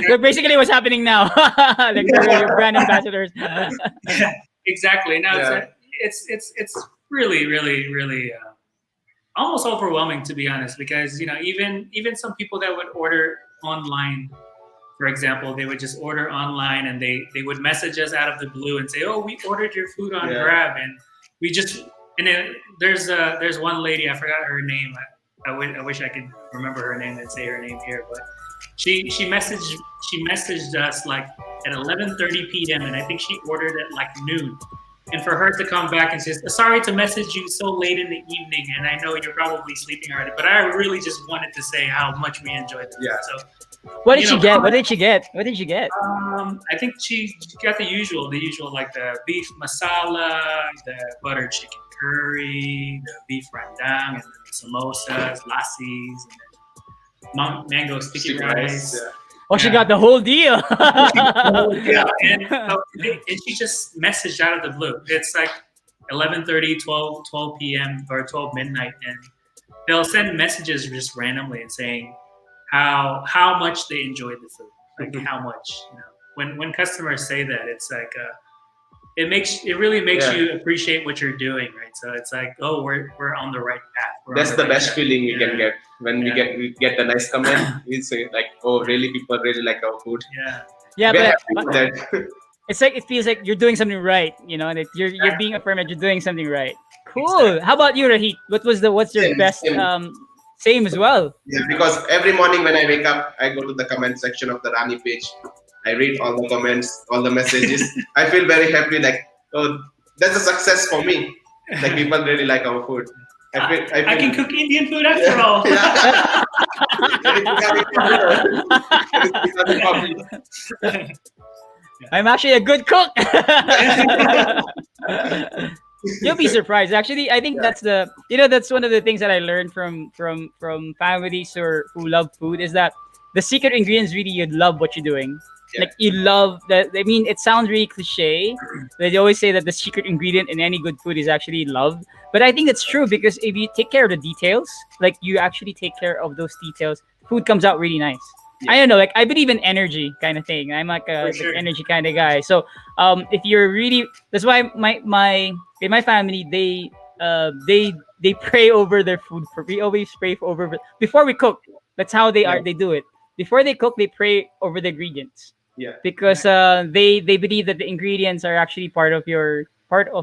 So basically, what's happening now? Like they're your brand ambassadors. Exactly. Now it's really, really, really almost overwhelming, to be honest, because even some people that would order online, for example, they would just order online and they would message us out of the blue and say, "Oh, we ordered your food on Grab," and we just and then there's one lady, I forgot her name. I wish I could remember her name and say her name here, but she messaged us like at 11:30 p.m. and I think she ordered at like noon. And for her to come back and say, "Sorry to message you so late in the evening, and I know you're probably sleeping already, but I really just wanted to say how much we enjoyed it." Yeah. So, what did she get? What did she get? What did she get? I think she got the usual like the beef masala, the butter chicken curry, the beef rendang, and the samosas, lassis, and then mango sticky rice. Yeah. Oh, she got the whole deal. And she just messaged out of the blue. It's like 11:30, 12 p.m. or 12 midnight, and they'll send messages just randomly and saying how much they enjoyed the food, like how much. When customers say that, it's like it really makes you appreciate what you're doing, right? So it's like, oh, we're on the right path. That's the best feeling you can get when we get a nice comment. We say like, oh, really, people really like our food. Yeah, We're but happy with that. it's like it feels like you're doing something right, and you're being affirmed that you're doing something right. Cool. Exactly. How about you, Raheet? What's your best? Same as well. Yeah, because every morning when I wake up, I go to the comment section of the Ranee page. I read all the comments, all the messages. I feel very happy. Like, oh, that's a success for me. Like people really like our food. I can cook Indian food after all. I'm actually a good cook. You'll be surprised. Actually, I think that's that's one of the things that I learned from families who love food, is that the secret ingredients really, you love what you're doing. Like you love that. I mean, it sounds really cliche. They always say that the secret ingredient in any good food is actually love. But I think that's true, because if you take care of the details, like you actually take care of those details, food comes out really nice. I don't know, like I believe in energy kind of thing. I'm like a energy kind of guy. So if you're really, that's why in my family they pray over their food. We always pray over before we cook. That's how they do it. Before they cook, they pray over the ingredients. Yeah. Because they believe that the ingredients are actually part of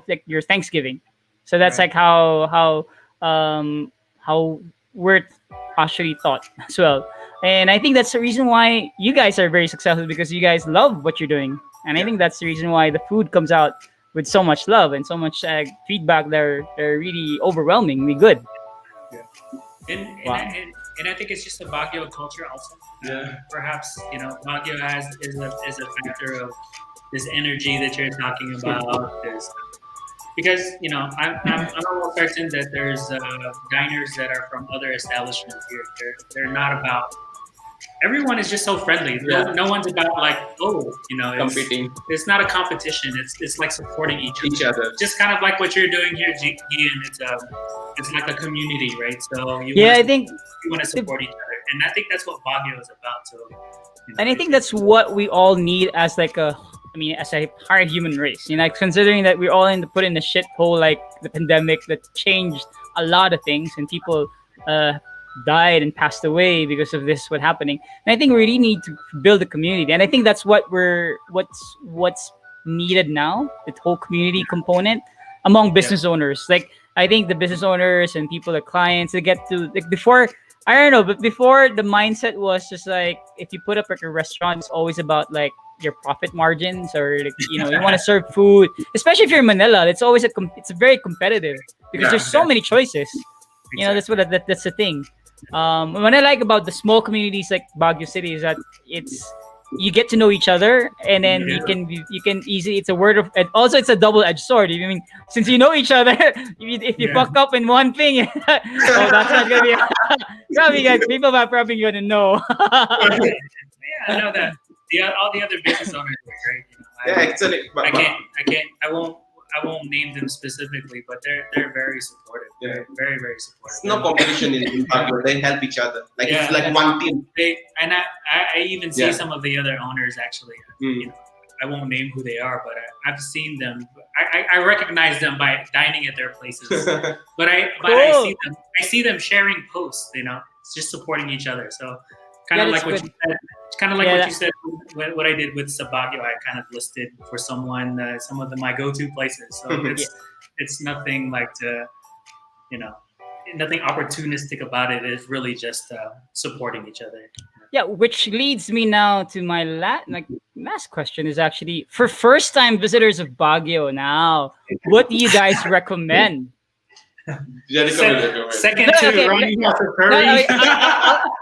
like your Thanksgiving. So that's like how we're actually taught as well. And I think that's the reason why you guys are very successful, because you guys love what you're doing. And I think that's the reason why the food comes out with so much love and so much feedback. They're really overwhelmingly good. And I think it's just a Baguio culture also. Yeah. Perhaps Baguio is a factor of this energy that you're talking about. Because I'm almost certain that there's diners that are from other establishments here. They're not about. Everyone is just so friendly. No one's about like, competing. It's not a competition. It's like supporting each other. Just kind of like what you're doing here, Gian. It's like a community, right? So I think you want to support each other, and I think that's what Baguio is about. So, and I think that's what we all need as like as a entire human race. Considering that we're all put in the shithole, like the pandemic that changed a lot of things, and people died and passed away because of what happening. And I think we really need to build a community, and I think that's what's needed now. The whole community component among business owners. Like I think the business owners and people, the clients, they get to like before. I don't know, but before the mindset was just like if you put up like a restaurant, it's always about like your profit margins, or like, you want to serve food, especially if you're in Manila. It's always it's very competitive because there's so many choices. That's the thing. what I like about the small communities like Baguio City is that it's you get to know each other, and then Yeah. you can easily, it's a word of, and also it's a double-edged sword. I mean, since you know each other, if you Yeah. fuck up in one thing, oh, that's not gonna be probably good. People are probably gonna know. Yeah, I know that. All the other business owners are great. Yeah, actually, I won't name them specifically, but they're very supportive. Yeah. They're very, very supportive. it's no competition in Baguio. They help each other. Like it's like one team. I even see Yeah. some of the other owners actually. Mm. You know, I won't name who they are, but I've seen them. I recognize them by dining at their places. But I Cool. see them sharing posts. You know, it's just supporting each other. So kind Yeah, of that's like what good. you said. It's kind of like Yeah, what that- you said. What I did with Sabagio, I kind of listed for someone some of my go-to places. So it's nothing like nothing opportunistic about it. It's really just supporting each other. Yeah, which leads me now to my last question is actually for first time visitors of Baguio now, what do you guys recommend? Jericho will recommend. Second No, to okay, Ranee House of No, Curry.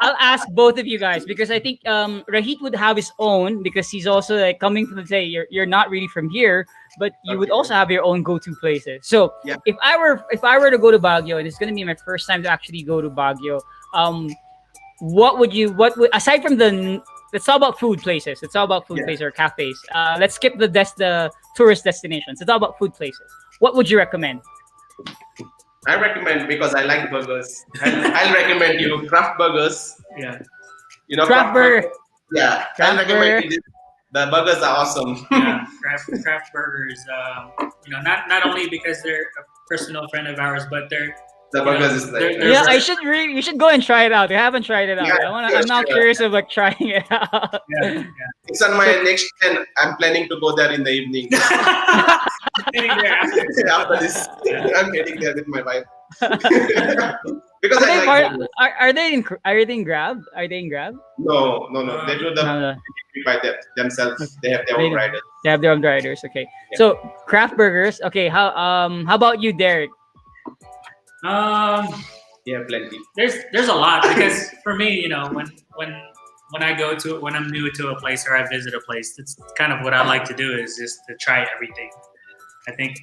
I'll ask both of you guys because I think Raheet would have his own because he's also like coming from, say, you're not really from here, but you would Okay. also have your own go-to places. So Yeah. if I were to go to Baguio, and it's gonna be my first time to actually go to Baguio, what would aside from let's talk about food places. Let's talk about food Yeah. places or cafes. Let's skip the tourist destinations. Let's talk about food places. What would you recommend? I recommend because I like burgers. I'll recommend you Kraft Burgers. Yeah. You know Kraft burger. Yeah, Kraft I'll recommend you. The burgers are awesome. Yeah, craft burgers. Not only because they're a personal friend of ours, but they're The burgers is like They're Yeah, very- you should go and try it out. I haven't tried it out. Yeah, I'm now sure. curious of like trying it out. yeah. It's on my next plan. I'm planning to go there in the evening. Sitting there after. After this, I'm heading there with my wife. Because Are they, I like part, burgers. are they in Grab? Are they in Grab? No. They do the No. by themselves. They have their They own do. riders. They have their own riders. Okay. Yeah. So craft burgers. Okay. How about you, Derek? Yeah, plenty. There's a lot because for me, when I'm new to a place or I visit a place, it's kind of what I like to do is just to try everything. I think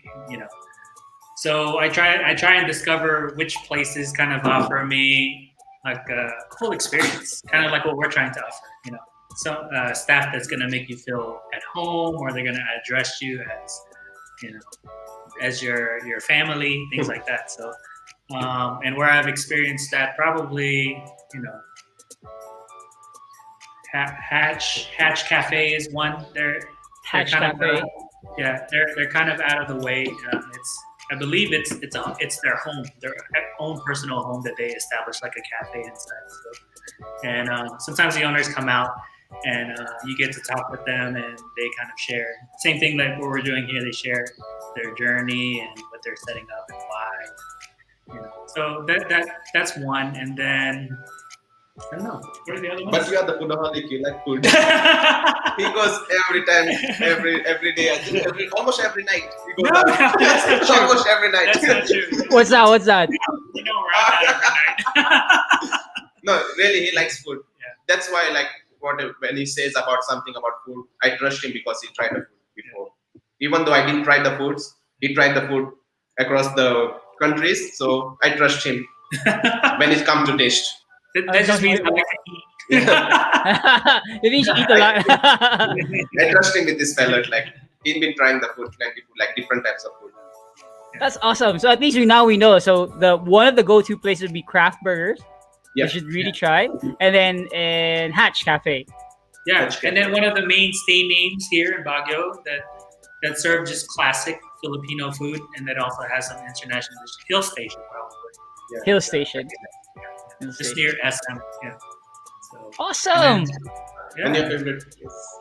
so I try and discover which places kind of offer me like a cool experience, kind of like what we're trying to offer. So staff that's gonna make you feel at home, or they're gonna address you as your family, things like that. So. And where I've experienced that, probably, Hatch Cafe is one. They're Hatch kind of, Cafe. they're kind of out of the way. I believe it's their home, their own personal home that they established like a cafe inside. So, and sometimes the owners come out and you get to talk with them, and they kind of share same thing like what we're doing here. They share their journey and what they're setting up and why. So that's one, and then I don't know. What are the other ones? But you are the foodaholic. You like food. He goes every time, every day, almost every night. He goes No, out. that's not true. Almost every night. That's not true. What's that? What's that? We're out every night. No, really, he likes food. Yeah. That's why, like, when he says about something about food, I trust him because he tried the food before. Even though I didn't try the foods, he tried the food across the countries, so I trust him when it comes to taste. That just means I like to eat. You think you eat a lot? I trust him with this fella. Like, he's been trying the food, like different types of food. That's awesome. So at least we know. So one of the go-to places would be Craft Burgers. Yeah. You should really try. And then Hatch Cafe. Yeah, and then one of the mainstay names here in Baguio that serve just classic Filipino food, and that also has some international dishes. Hill Station, probably. Yeah. Hill Station. Just near SM. Yeah. So, Awesome. yeah. And your favorite?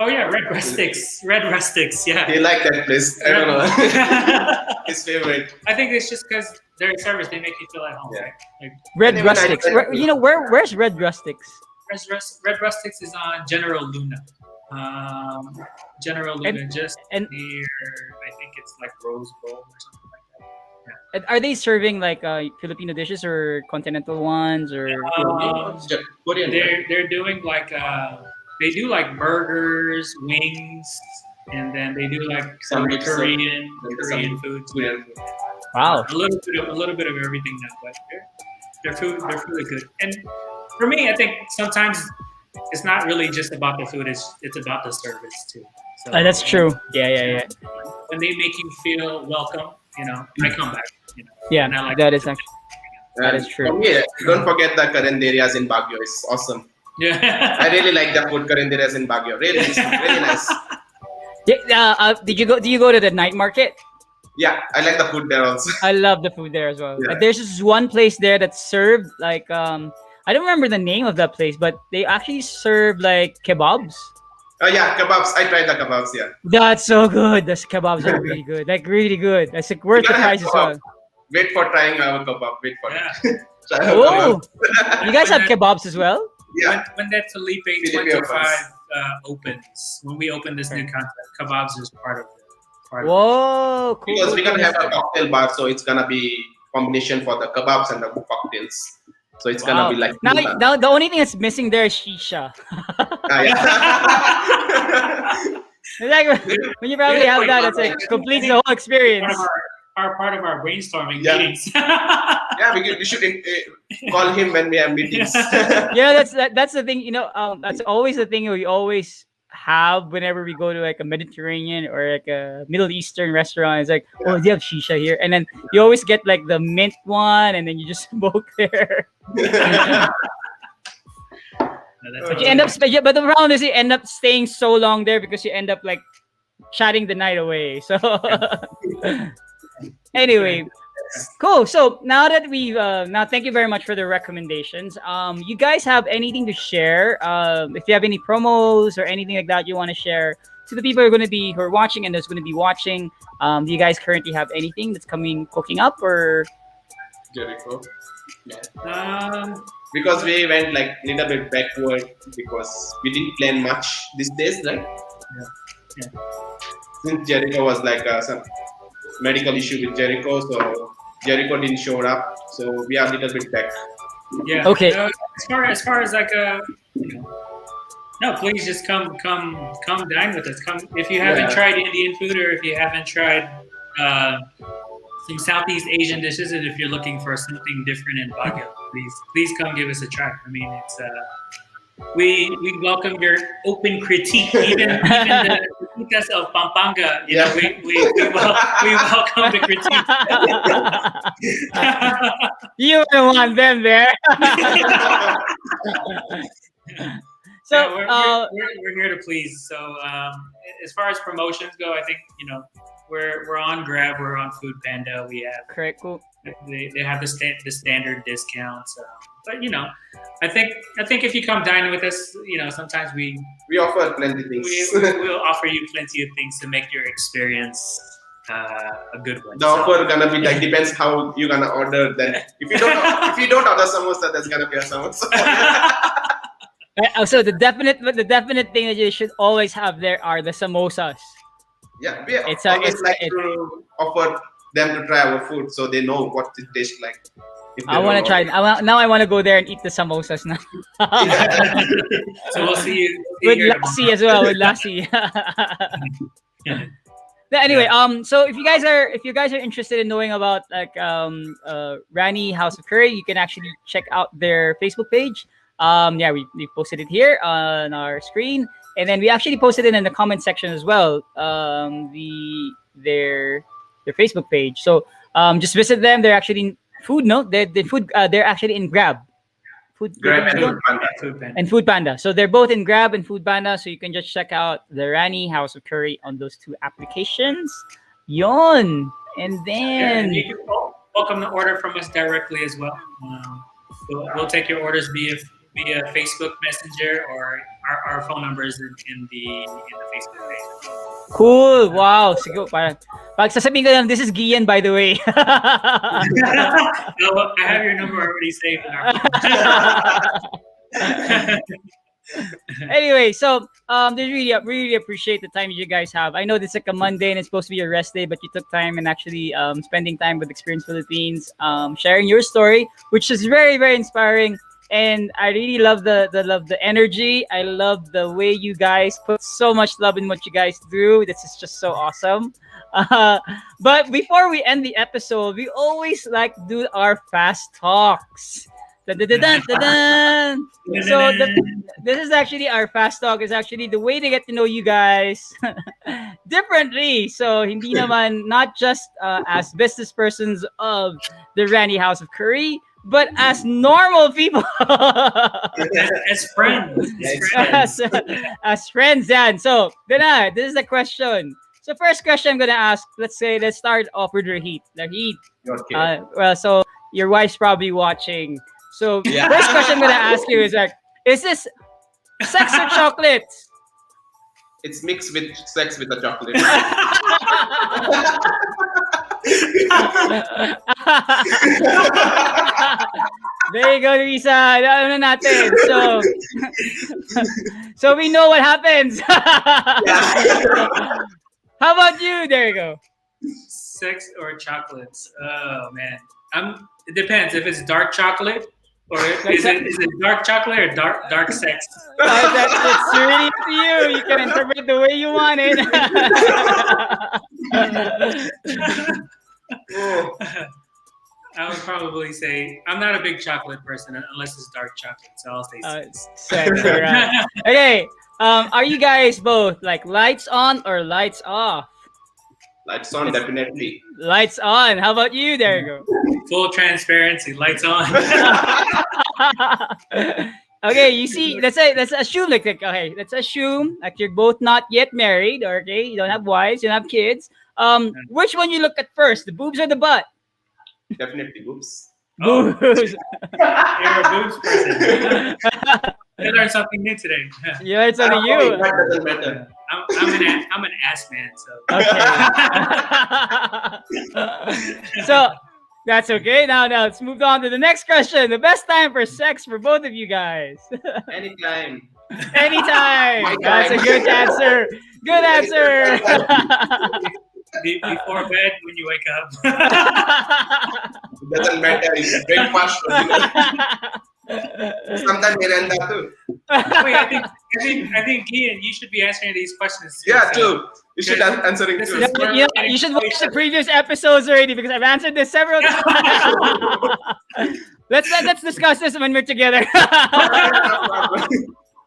Oh yeah, Red Rustics. Red Rustics. Yeah. He liked that place. I don't know. I His favorite. think it's just because their service, they make you feel at home. Yeah. Right? Like Red And then when I Rustics. tried- Where's Red Rustics? Red Rustics is on General Luna. General Luna, just and- near, I think it's like Rose Bowl or something like that. And are they serving like Filipino dishes or continental ones or? Um, Korean. they're doing like they do like burgers, wings, and then they do like Some mix of- Korean food. Korean food. Wow. A little bit of everything now, but they're really good. And for me, I think sometimes it's not really just about the food; it's about the service too. So That's true. Yeah. when they make you feel welcome, I come back. Yeah, And I like that is actually that And is true. for me, don't forget the carinderias in Baguio. It's awesome. Yeah. I really like the food carinderias in Baguio. Really, it's really nice. Did you go to the night market? Yeah, I like the food there also. I love the food there as well. Yeah. There's this one place there that served like I don't remember the name of that place, but they actually serve like kebabs. Oh yeah, kebabs. I tried the kebabs. Yeah. That's so good. Those kebabs are really good. Like really good. That's like worth the gotta have price as well. Wait for trying our kebab. Wait for Yeah. it. Try our Oh, kebab. you guys have kebabs as well? Yeah. When that Felipe Felipe 25 opens, when we open this new concept, kebabs is part of it. Whoa, cool. Because cool, we're gonna cool. have a cocktail bar, so it's gonna be combination for the kebabs and the cocktails. So it's gonna be like now the only thing that's missing there is shisha. It's like when you probably have that, it's like completes the whole experience. Part of our brainstorming Yeah. meetings. Yeah, we should call him when we have meetings. Yeah, that's the thing. That's always the thing we always have whenever we go to like a Mediterranean or like a Middle Eastern restaurant. It's like, oh, do you have shisha here? And then you always get like the mint one, and then you just smoke there. But you end up, but the problem is you end up staying so long there because you end up like chatting the night away. So anyway, cool. So now that we've now, thank you very much for the recommendations. You guys have anything to share? If you have any promos or anything like that you want to share to the people who are watching and that's going to be watching, do you guys currently have anything that's cooking up or? Jericho. Um, Because we went like a little bit backward because we didn't plan much these days, right? Yeah. Since Jericho was like some medical issue with Jericho, so Jericho didn't show up, so we are a little bit back. yeah. Okay. As far as like no, please just come dine with us. Come if you haven't tried Indian food or if you haven't tried some Southeast Asian dishes, and if you're looking for something different in Baguio, please come give us a try. I mean, it's we welcome your open critique, even the critiques of Pampanga. You know, we welcome the critique. You don't want them there. So yeah, we're here to please. So as far as promotions go, I think we're on Grab, we're on Food Panda. We have correct, cool. they have the standard discounts, but I think if you come dine with us, sometimes we offer plenty of things. we'll offer you plenty of things to make your experience a good one. The offer gonna be like depends how you gonna order. Then if you don't order samosa, there's gonna be a samosa. So the definite thing that you should always have there are the samosas. Yeah, we always to offer them to try our food so they know what it tastes like. I want to try. I want to go there and eat the samosas now. So we'll see you with lassi as well. With lassi. Anyway, so if you guys are interested in knowing about like Ranee House of Curry, you can actually check out their Facebook page. We posted it here on our screen, and then we actually posted it in the comment section as well. Their Facebook page. So just visit them. They're actually in food. No, they're actually in Grab. Grab and Food Panda. So they're both in Grab and Food Panda. So you can just check out the Ranee House of Curry on those two applications. Yon, and then and you can welcome to order from us directly as well. We'll take your orders via Facebook Messenger or our phone numbers in the Facebook page. Cool. Wow. Siguro parang pag sasabihin ko lang, this is Gian, by the way. No, I have your number already saved in our phone. Anyway, so they really appreciate the time you guys have. I know this is like a Monday and it's supposed to be a rest day, but you took time and actually spending time with Experience Philippines, sharing your story, which is very inspiring. And I really love the energy. I love the way you guys put so much love in what you guys do. This is just so awesome. Uh, but before we end the episode, we always like to do our fast talks. Dun, dun, dun, dun, dun, dun. So this is actually our fast talk. Is actually the way to get to know you guys differently. So hindi naman not just as business persons of the Ranee House of Curry, but as normal people. As friends. as friends, Dan. So this is the question. So first question I'm gonna ask. Let's start off with Raheet. Raheet. Okay. So your wife's probably watching. So Yeah. first question I'm gonna ask you is like, is this sex or chocolates? It's mixed with sex with a chocolate. There you go, Luisa. Ano natin? So, so we know what happens. How about you? There you go. Sex or chocolates? Oh man, it depends. If it's dark chocolate, or is it dark chocolate or dark sex? It's really up to you. You can interpret the way you want it. Oh. I would probably say I'm not a big chocolate person unless it's dark chocolate. So I'll say sex. Sex, alright. Okay. Are you guys both like lights on or lights off? Lights on, definitely. Lights on. How about you? There you go. Full transparency, lights on. Okay, you see, let's assume okay, let's assume that you're both not yet married, okay? You don't have wives, you don't have kids. Which one you look at first, the boobs or the butt? Definitely boobs. Oh. Boobs. You're a boobs person. I learned something new today. You learned something Oh, new. that doesn't matter. I'm an ass man, so. Okay. So that's okay. Now let's move on to the next question. The best time for sex for both of you guys. Anytime. Anytime. My That's a time. good answer. Good answer. Before bed, when you wake up. It doesn't matter. It's breakfast or dinner. Sometimes merenda too. Wait, I think Ian, you should be answering these questions too. Yeah, so- too. You should answering This too. is- You should watch the previous episodes already because I've answered this several times. let's discuss this when we're together.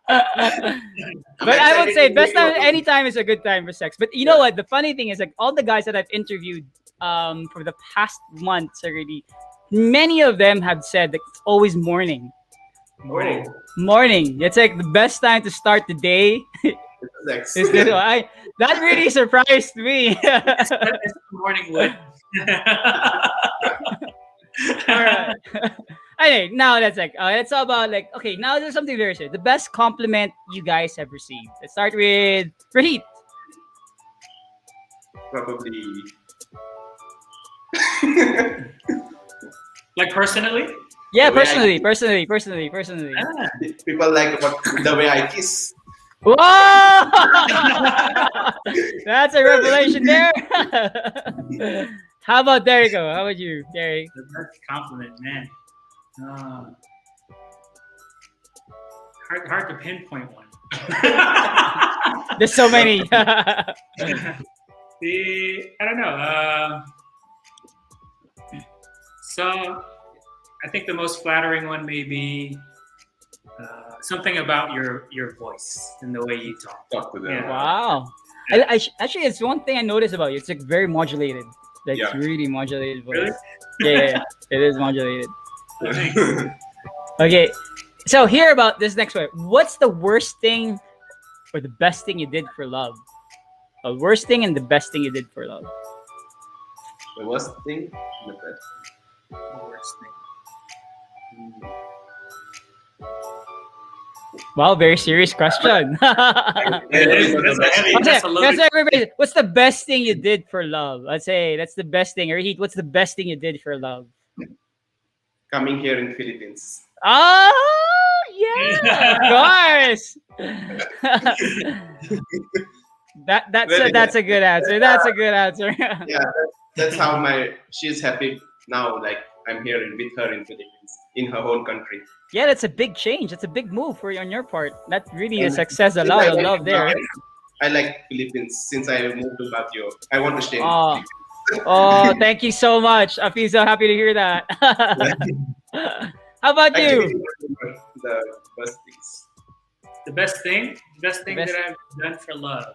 But I would say best time anytime is a good time for sex. But you know what? The funny thing is like all the guys that I've interviewed for the past months already, many of them have said that it's always morning. Morning. Morning. It's like the best time to start the day. Sex. Is this that really surprised me. It's morning wood. Alright. Okay, now that's like it's all about like okay, now there's something very serious. The best compliment you guys have received. Let's start with Raheet. Probably. Like personally? Yeah, The way personally. Ah. People like the way I kiss. Whoa! That's a revelation there. How about Derrico? How about you, Derek? The best compliment, man. Hard to pinpoint one. There's so many. I don't know. So I think the most flattering one may be something about your voice and the way you talk. Talk to them. Yeah. Wow. Actually, it's one thing I noticed about you. It's like very modulated. Like Yeah. really modulated voice. Really? Yeah. It is modulated. Oh, thanks. Okay. So hear about this next one. What's the worst thing or the best thing you did for love? The worst thing and the best thing you did for love. The worst thing, the best. The worst thing. Wow, very serious question. That's a loaded- Everybody. What's the best thing you did for love? Let's say that's the best thing. Or Heath, what's the best thing you did for love? Coming here in Philippines. Oh yeah, of course. Very That's a good answer. That's a good answer. yeah, that's how she's happy now. Like I'm here with her in Philippines, in her own country. Yeah, that's a big change. That's a big move for you on your part. That really And is success. A since lot I of went love to there. Baguio, I like Philippines. Since I moved to Baguio, I want to stay in Oh, Philippines. oh, thank you so much. I feel so happy to hear that. How about Actually, you? the best things. The best thing Best. that I've done for love.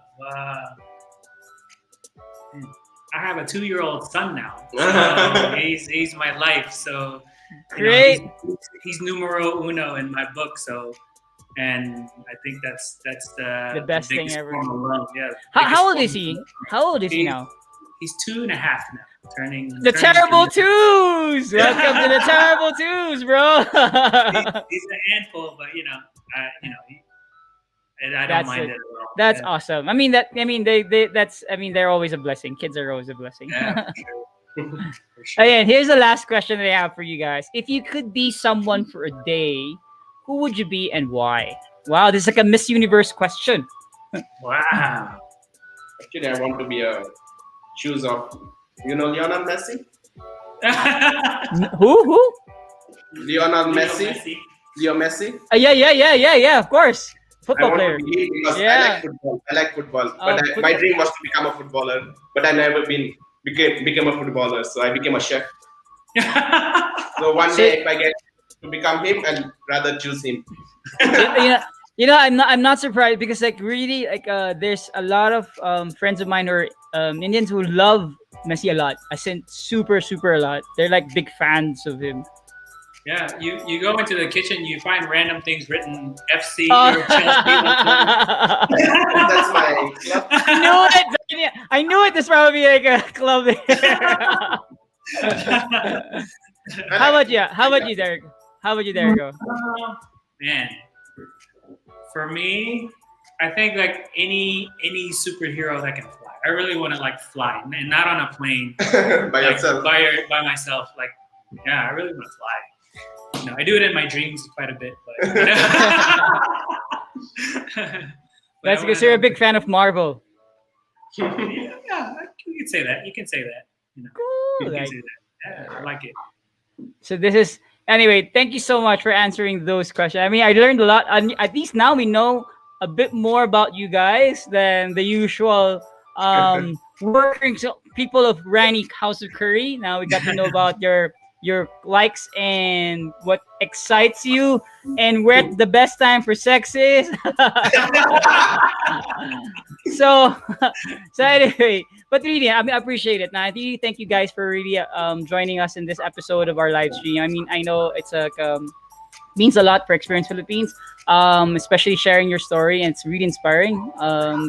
Hmm. I have a 2-year-old son now, so he's my life. So Great. he's numero uno in my book. So, and I think that's The the best thing biggest ever. form of love. Yeah. How biggest old form is of he? love. How old is he He's now? he's 2.5 now, turning The turning terrible 3. twos. Welcome to the terrible twos, bro. He's a handful, but I don't That's mind it. it at all. That's Yeah, awesome. I mean that. I mean they. That's. I mean they're always a blessing. Kids are always a blessing. yeah, for sure. For sure. And here's the last question that I have for you guys. If you could be someone for a day, who would you be and why? Wow, this is like a Miss Universe question. Wow. Actually, I want to be a shoes of Lionel Messi. Who? Lionel Messi. Leo Messi. Yeah. Of course, I football want player. to be him because Yeah. I like football. Oh, But my football. dream was to become a footballer. But I never became a footballer. So I became a chef. So one So- day, if I get to become him, I'd rather choose him. I'm not surprised because like really like there's a lot of friends of mine who are Indians who love Messi a lot. I sent super a lot. They're like big fans of him. Yeah, you go into the kitchen, you find random things written FC Oh. or Chelsea. That's my club. I knew it. I knew it. This probably like a club there. How about you? How about you, Derek? How about you, Derek? Man, for me, I think like any superhero that can fly. I really want to like fly, and not on a plane. By Like, yourself. by myself. Like, yeah, I really want to fly. I do it in my dreams quite a bit, but That's because you're a big fan of Marvel. Yeah, you can say that. You can say that. You Cool. can Like, say that. Yeah, I like it. so this is anyway. Thank you so much for answering those questions. I mean, I learned a lot. At least now we know a bit more about you guys than the usual working people of Ranee House of Curry. Now we got to know about your likes and what excites you and where the best time for sex is. so so anyway, but really I mean, I appreciate it. Now I really thank you guys for really joining us in this episode of our live stream. I mean, I know it's like means a lot for Experience Philippines, especially sharing your story, and it's really inspiring.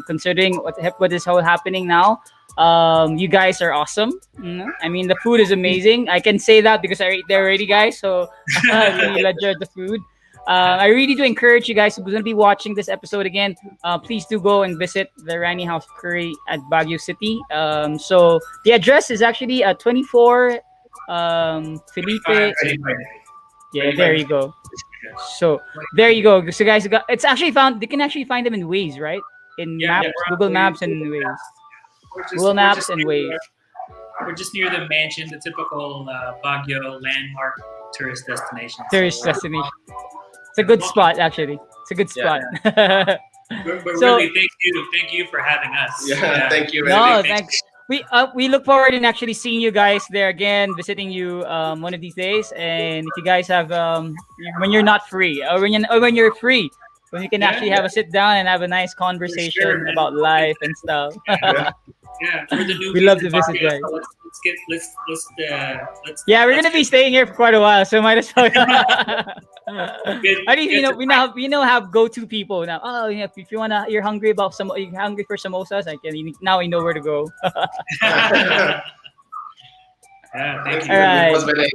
Considering what is all happening now, you guys are awesome. I mean, the food is amazing. I can say that because I ate there already, guys. So I really enjoyed the food. I really do encourage you guys who's going to be watching this episode again. Please do go and visit the Ranee House of Curry at Baguio City. So the address is actually 24 Felipe. Yeah, there you go. So there you go. So guys, it's actually found. They can actually find them in Waze, right? In Maps, Google Maps, and Waze. Google Maps and Waze. We're just near the mansion, the typical Baguio landmark tourist destination. Tourist destination. It's a good spot, actually. It's a good spot. But So- really, thank you for having us. Yeah, thank you. No, Really. thanks. We look forward in actually seeing you guys there again, visiting you one of these days. And if you guys have when you're not free or when you're free, when you can Yeah, actually have a sit down and have a nice conversation sure, man. about life and stuff. Yeah, we're the newbies We love in to visit, Baguio, guys. so let's Yeah, we're let's gonna be staying here for quite a while, so might as well. I mean, get to we now have go-to people now. Oh, yeah, if you you're hungry you're hungry for samosas, now we know where to go. Yeah, thank you. All right. It was very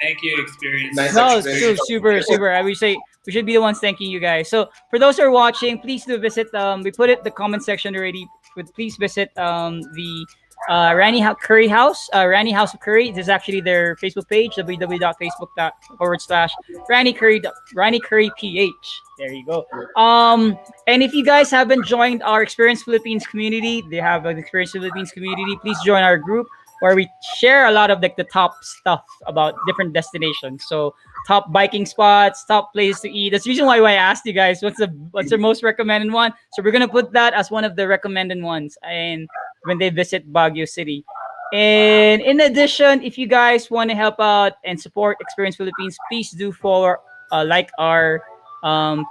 Thank you, experience. Nice. No, experience. super. I would say we should be the ones thanking you guys. So for those who are watching, please do visit. We put it in the comment section already. But please visit the Curry House, Ranee House of Curry. This is actually their Facebook page, www.facebook.com/Ranee Curry, Ranee Curry PH. There you go. And if you guys haven't joined our Experience Philippines community, they have an Experience Philippines community. Please join our group where we share a lot of like the top stuff about different destinations. So top biking spots, top places to eat. That's the reason why I asked you guys what's the most recommended one. So we're gonna put that as one of the recommended ones, and when they visit Baguio City. And in addition, if you guys want to help out and support Experience Philippines, please do follow, like our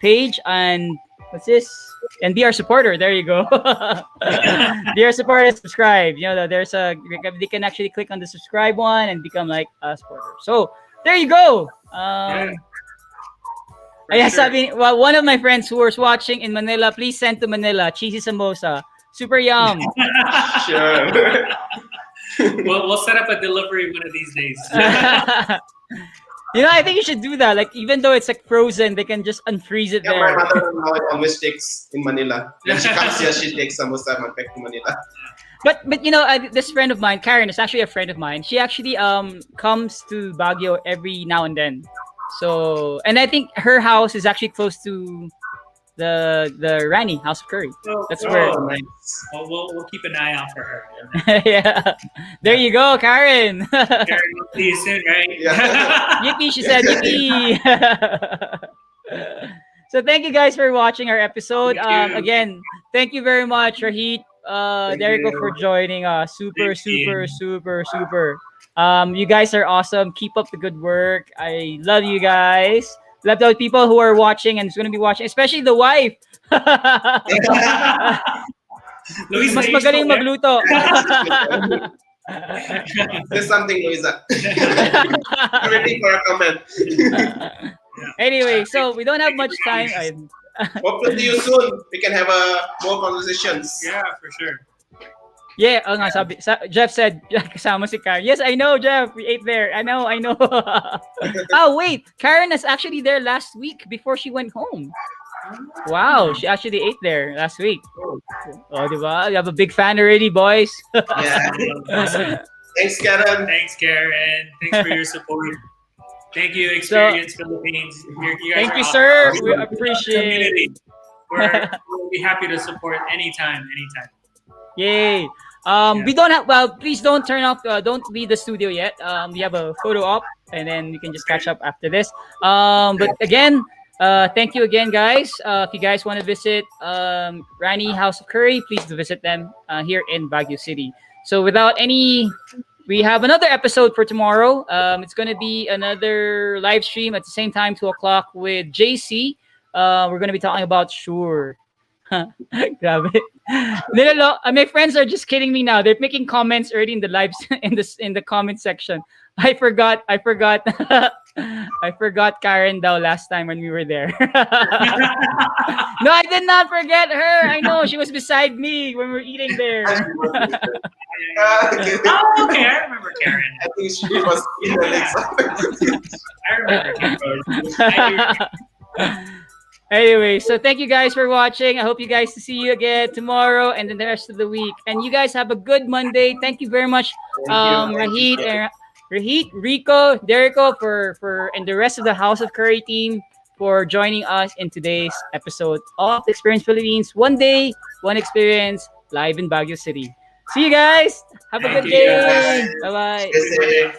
page, and what's this? And be our supporter. There you go. Be our supporter and subscribe. You know, there's they can actually click on the subscribe one and become like a supporter. So there you go. Yes, sure. I mean, well, one of my friends who was watching in Manila, please send to Manila cheesy samosa. Super yum. Sure. We'll set up a delivery one of these days. You know, I think you should do that. Like, even though it's like frozen, they can just unfreeze it Yeah, my there. mother-in-law always takes in Manila. When she comes here, she takes samosa back to Manila. But you know, this friend of mine, Karen, is actually a friend of mine. She actually comes to Baguio every now and then. So, and I think her house is actually close to the Ranee House of Curry. That's where. Oh, nice. Well, we'll keep an eye out for her. Yeah. There you go, Karen. Karen, we'll see you soon, right? Yeah. Yippee, she said yippee. So thank you guys for watching our episode. Thank you. Again, thank you very much, Raheet, Derricho, you. for joining us. Super, Thank you. super. You guys are awesome. Keep up the good work. I love you guys. Love those people who are watching and is going to be watching, especially the wife. Luisa, Mas you magaling still there? magluto. There's something, Luisa. Waiting for a comment. Anyway, so we don't have much time. Hope to see you soon. We can have more conversations. Yeah, for sure. Yeah, nga, Jeff said, kasama si Karen. Yes, I know, Jeff. We ate there. I know. Oh, wait. Karen is actually there last week before she went home. Wow, she actually ate there last week. Oh, diba? You have a big fan already, boys. Yeah. Thanks, Karen. Thanks, Karen. Thanks for your support. Thank you, Experience Philippines. You guys Thank are you, awesome. sir. We Awesome appreciate it. community. We'll be happy to support anytime. Yay. We don't have, well, please don't turn off, don't leave the studio yet. We have a photo op, and then we can just catch up after this. But again, thank you again, guys. If you guys want to visit Ranee House of Curry, please do visit them here in Baguio City. So without any, we have another episode for tomorrow. It's going to be another live stream at the same time, 2 o'clock with JC. We're going to be talking about Sure. Grabe. My friends are just kidding me now. They're making comments already in the lives in the comment section. I forgot I forgot Karen daw last time when we were there. No, I did not forget her. I know she was beside me when we were eating there. Oh, okay. I remember Karen. I think she was in the next. I remember Karen. Anyway, so thank you guys for watching. I hope you guys to see you again tomorrow and then the rest of the week. And you guys have a good Monday. Thank you very much, Raheet, Rico, Derricho, for and the rest of the House of Curry team for joining us in today's episode of Experience Philippines. One day, one experience, live in Baguio City. See you guys. Have a good day. Bye bye. Yes,